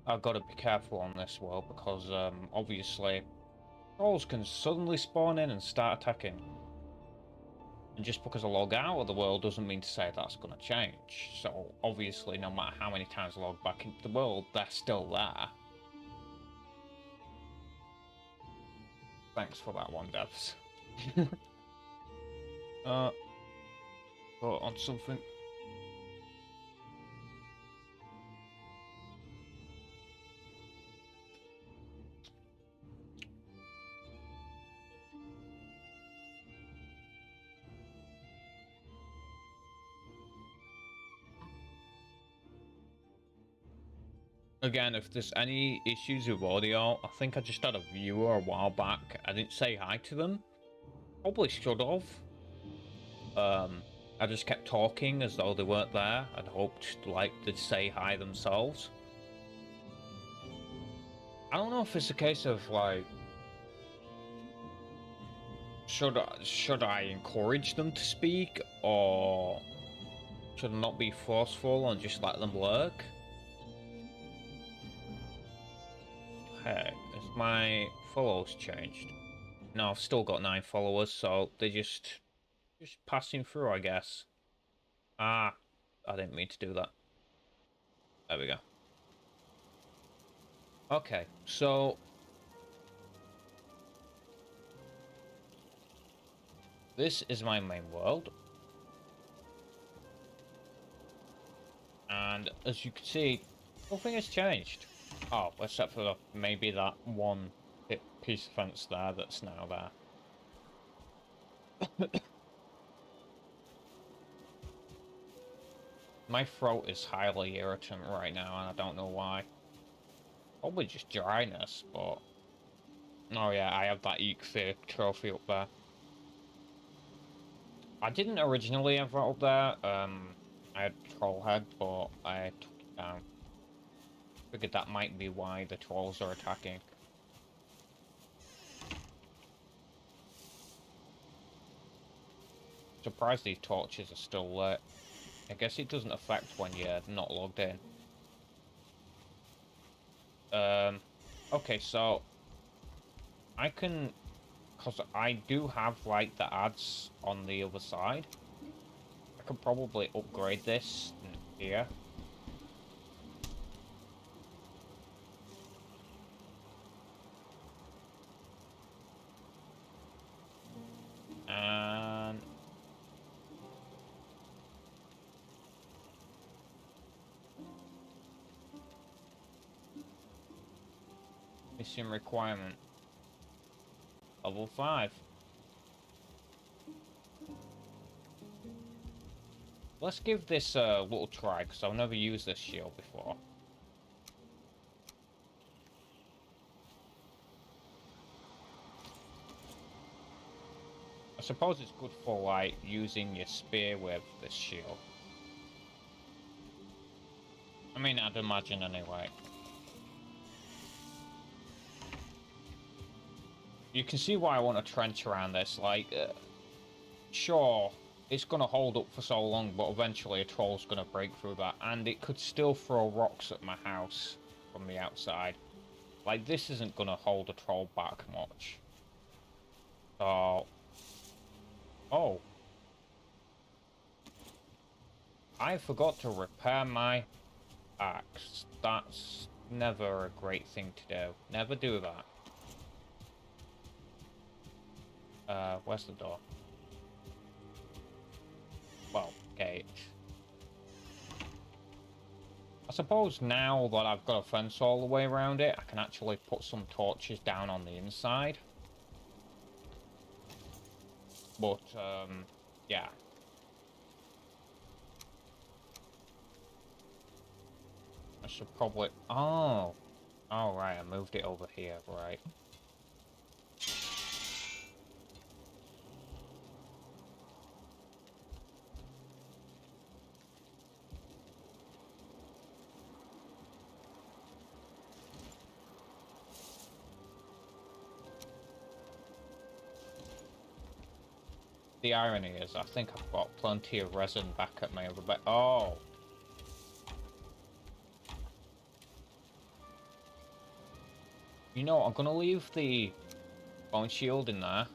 I've got to be careful on this world because obviously trolls can suddenly spawn in and start attacking. And just because I log out of the world doesn't mean to say that's going to change. So obviously no matter how many times I log back into the world, they're still there. Thanks for that one, devs. Thought on something. Again, if there's any issues with audio, I think I just had a viewer a while back. I didn't say hi to them. Probably should have. I just kept talking as though they weren't there and hoped like they'd say hi themselves. I don't know if it's a case of like should I encourage them to speak or should I not be forceful and just let them lurk? Hey, has my followers changed? No, I've still got 9 followers, so they're just passing through, I guess. Ah, I didn't mean to do that. There we go. Okay, so this is my main world. And as you can see, nothing has changed. Oh, except for maybe that one piece of fence there that's now there. My throat is highly irritant right now, and I don't know why. Probably just dryness, but... Oh yeah, I have that Eek trophy up there. I didn't originally have that up there. I had Trollhead, but I took it down. Figured that might be why the trolls are attacking. Surprised these torches are still lit. I guess it doesn't affect when you're not logged in. Okay, so I can, because I do have like the ads on the other side. I could probably upgrade this here. And mission requirement. Level 5. Let's give this a little try, because I've never used this shield before. I suppose it's good for, like, using your spear with this shield. I mean, I'd imagine anyway. You can see why I want to trench around this, like, sure, it's going to hold up for so long, but eventually a troll's going to break through that, and it could still throw rocks at my house from the outside. Like, this isn't going to hold a troll back much. So, oh, I forgot to repair my axe. That's never a great thing to do. Never do that. Where's the door? Well, gate. I suppose now that I've got a fence all the way around it, I can actually put some torches down on the inside. But, yeah. I should probably... Oh! Oh, right, I moved it over here, right. The irony is, I think I've got plenty of resin back at my other bed. Oh! You know, I'm gonna leave the bone shield in there.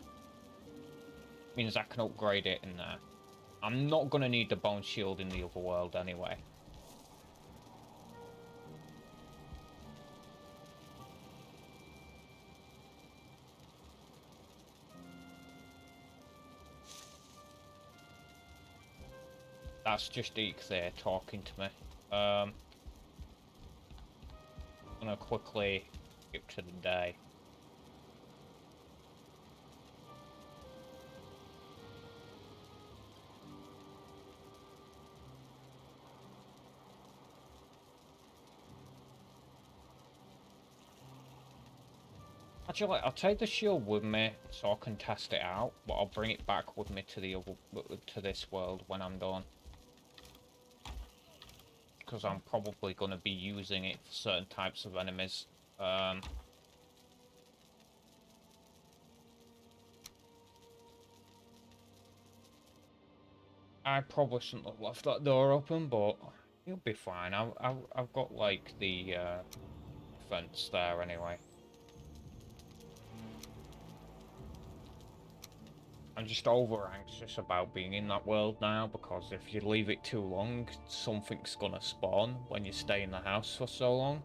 Means I can upgrade it in there. I'm not gonna need the bone shield in the other world anyway. That's just Eek there talking to me. I'm gonna quickly skip to the day. Actually, I'll take the shield with me so I can test it out, but I'll bring it back with me to the other, to this world when I'm done. Because I'm probably going to be using it for certain types of enemies. I probably shouldn't have left that door open, but you'll be fine. I've got like the fence there anyway. I'm just over anxious about being in that world now, because if you leave it too long, something's gonna spawn when you stay in the house for so long.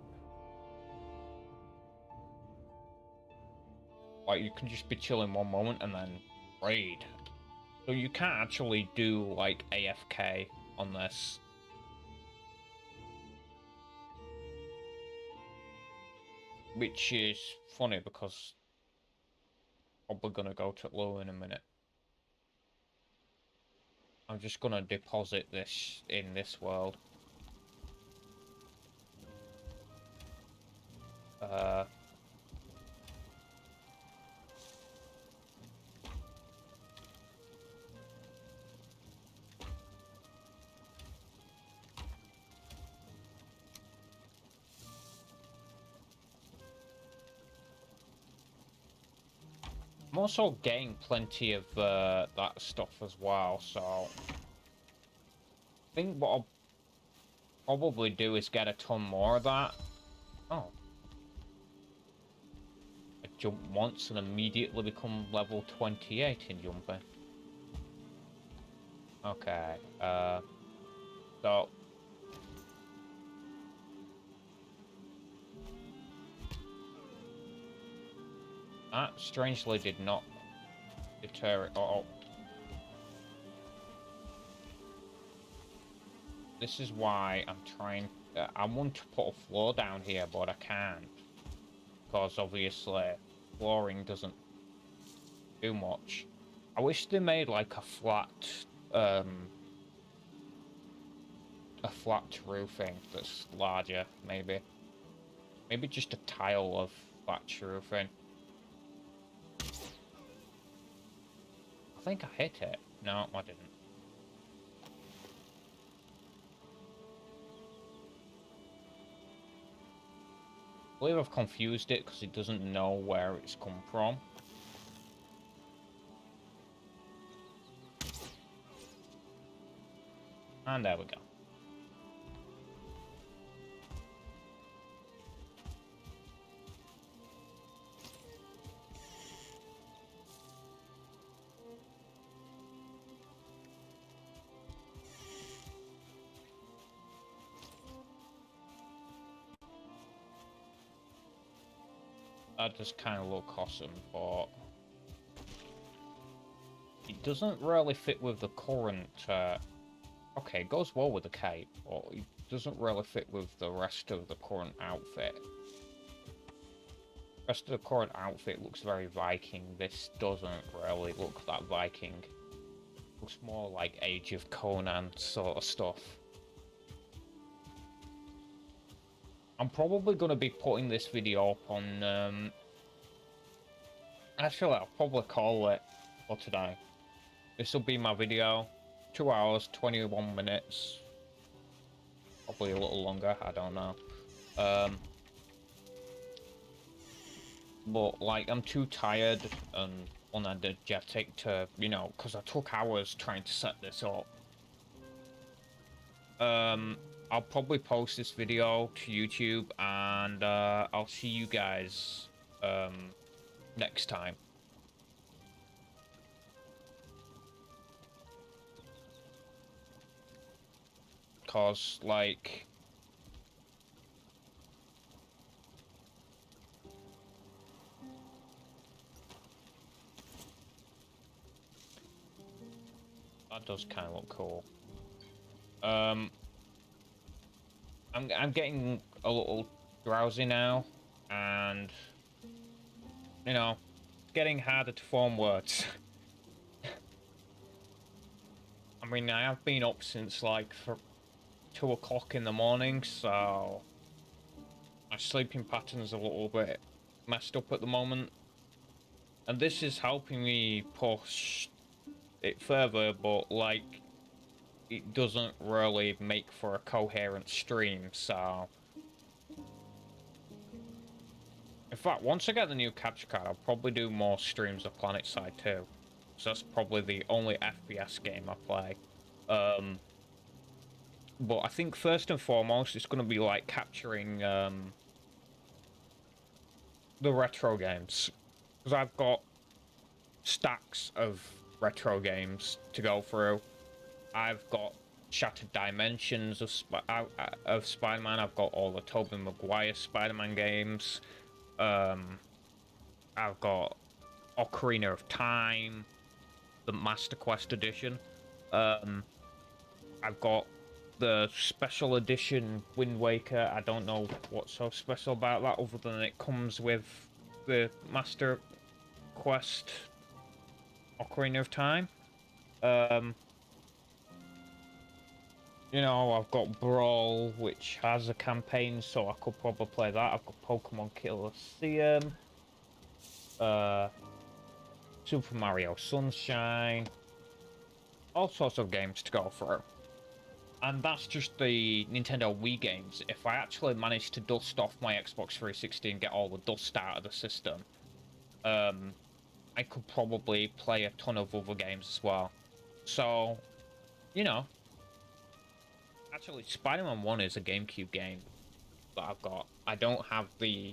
Like, you can just be chilling one moment and then raid. So you can't actually do, like, AFK on this. Which is funny, because I'm probably gonna go to low in a minute. I'm just gonna deposit this in this world. I'm also getting plenty of that stuff as well, so I think what I'll probably do is get a ton more of that. Oh. I jump once and immediately become level 28 in jumping. Okay, so... That strangely did not deter it. Oh. This is why I'm trying... I want to put a floor down here, but I can't. Because obviously, flooring doesn't do much. I wish they made like a flat roofing that's larger, maybe. Maybe just a tile of flat roofing. I think I hit it. No, I didn't. I believe I've confused it because it doesn't know where it's come from. And there we go. That does kind of look awesome, but it doesn't really fit with the current. Okay, it goes well with the cape, but it doesn't really fit with the rest of the current outfit. The rest of the current outfit looks very Viking. This doesn't really look that Viking. It looks more like Age of Conan sort of stuff. I'm probably going to be putting this video up on, actually, I'll probably call it for today. This will be my video. 2 hours, 21 minutes. Probably a little longer, I don't know. But, like, I'm too tired and unenergetic to, you know, because I took hours trying to set this up. I'll probably post this video to YouTube, and I'll see you guys next time. Cause like that does kind of look cool. I'm getting a little drowsy now, and you know, getting harder to form words. I mean, I have been up since like for 2 o'clock in the morning, so my sleeping pattern's a little bit messed up at the moment, and this is helping me push it further, but like it doesn't really make for a coherent stream, so in fact, once I get the new capture card, I'll probably do more streams of PlanetSide 2. So that's probably the only FPS game I play. But I think first and foremost, it's going to be like capturing the retro games. Because I've got stacks of retro games to go through. I've got Shattered Dimensions of Spider-Man. I've got all the Tobey Maguire Spider-Man games. I've got Ocarina of Time, the Master Quest edition. I've got the special edition Wind Waker. I don't know what's so special about that other than it comes with the Master Quest Ocarina of Time. You know, I've got Brawl, which has a campaign, so I could probably play that. I've got Pokemon Colosseum, Super Mario Sunshine, all sorts of games to go through. And that's just the Nintendo Wii games. If I actually manage to dust off my Xbox 360 and get all the dust out of the system, I could probably play a ton of other games as well. So, you know, actually, Spider-Man 1 is a GameCube game that I've got. I don't have the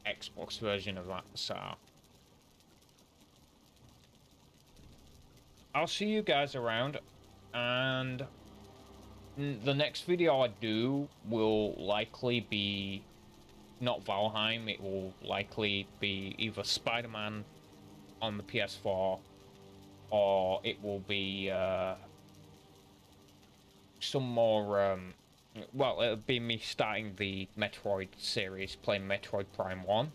Xbox version of that, so I'll see you guys around, and the next video I do will likely be not Valheim. It will likely be either Spider-Man on the PS4, or it will be some more well, it'll be me starting the Metroid series, playing Metroid Prime 1.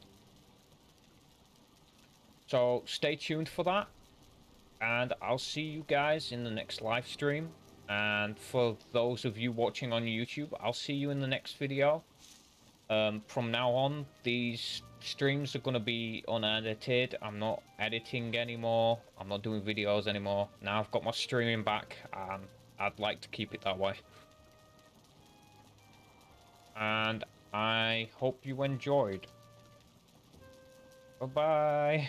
So stay tuned for that, and I'll see you guys in the next live stream. And for those of you watching on YouTube, I'll see you in the next video. From now on, these streams are going to be unedited. I'm not editing anymore. I'm not doing videos anymore. Now I've got my streaming back, and I'd like to keep it that way. And I hope you enjoyed. Bye-bye.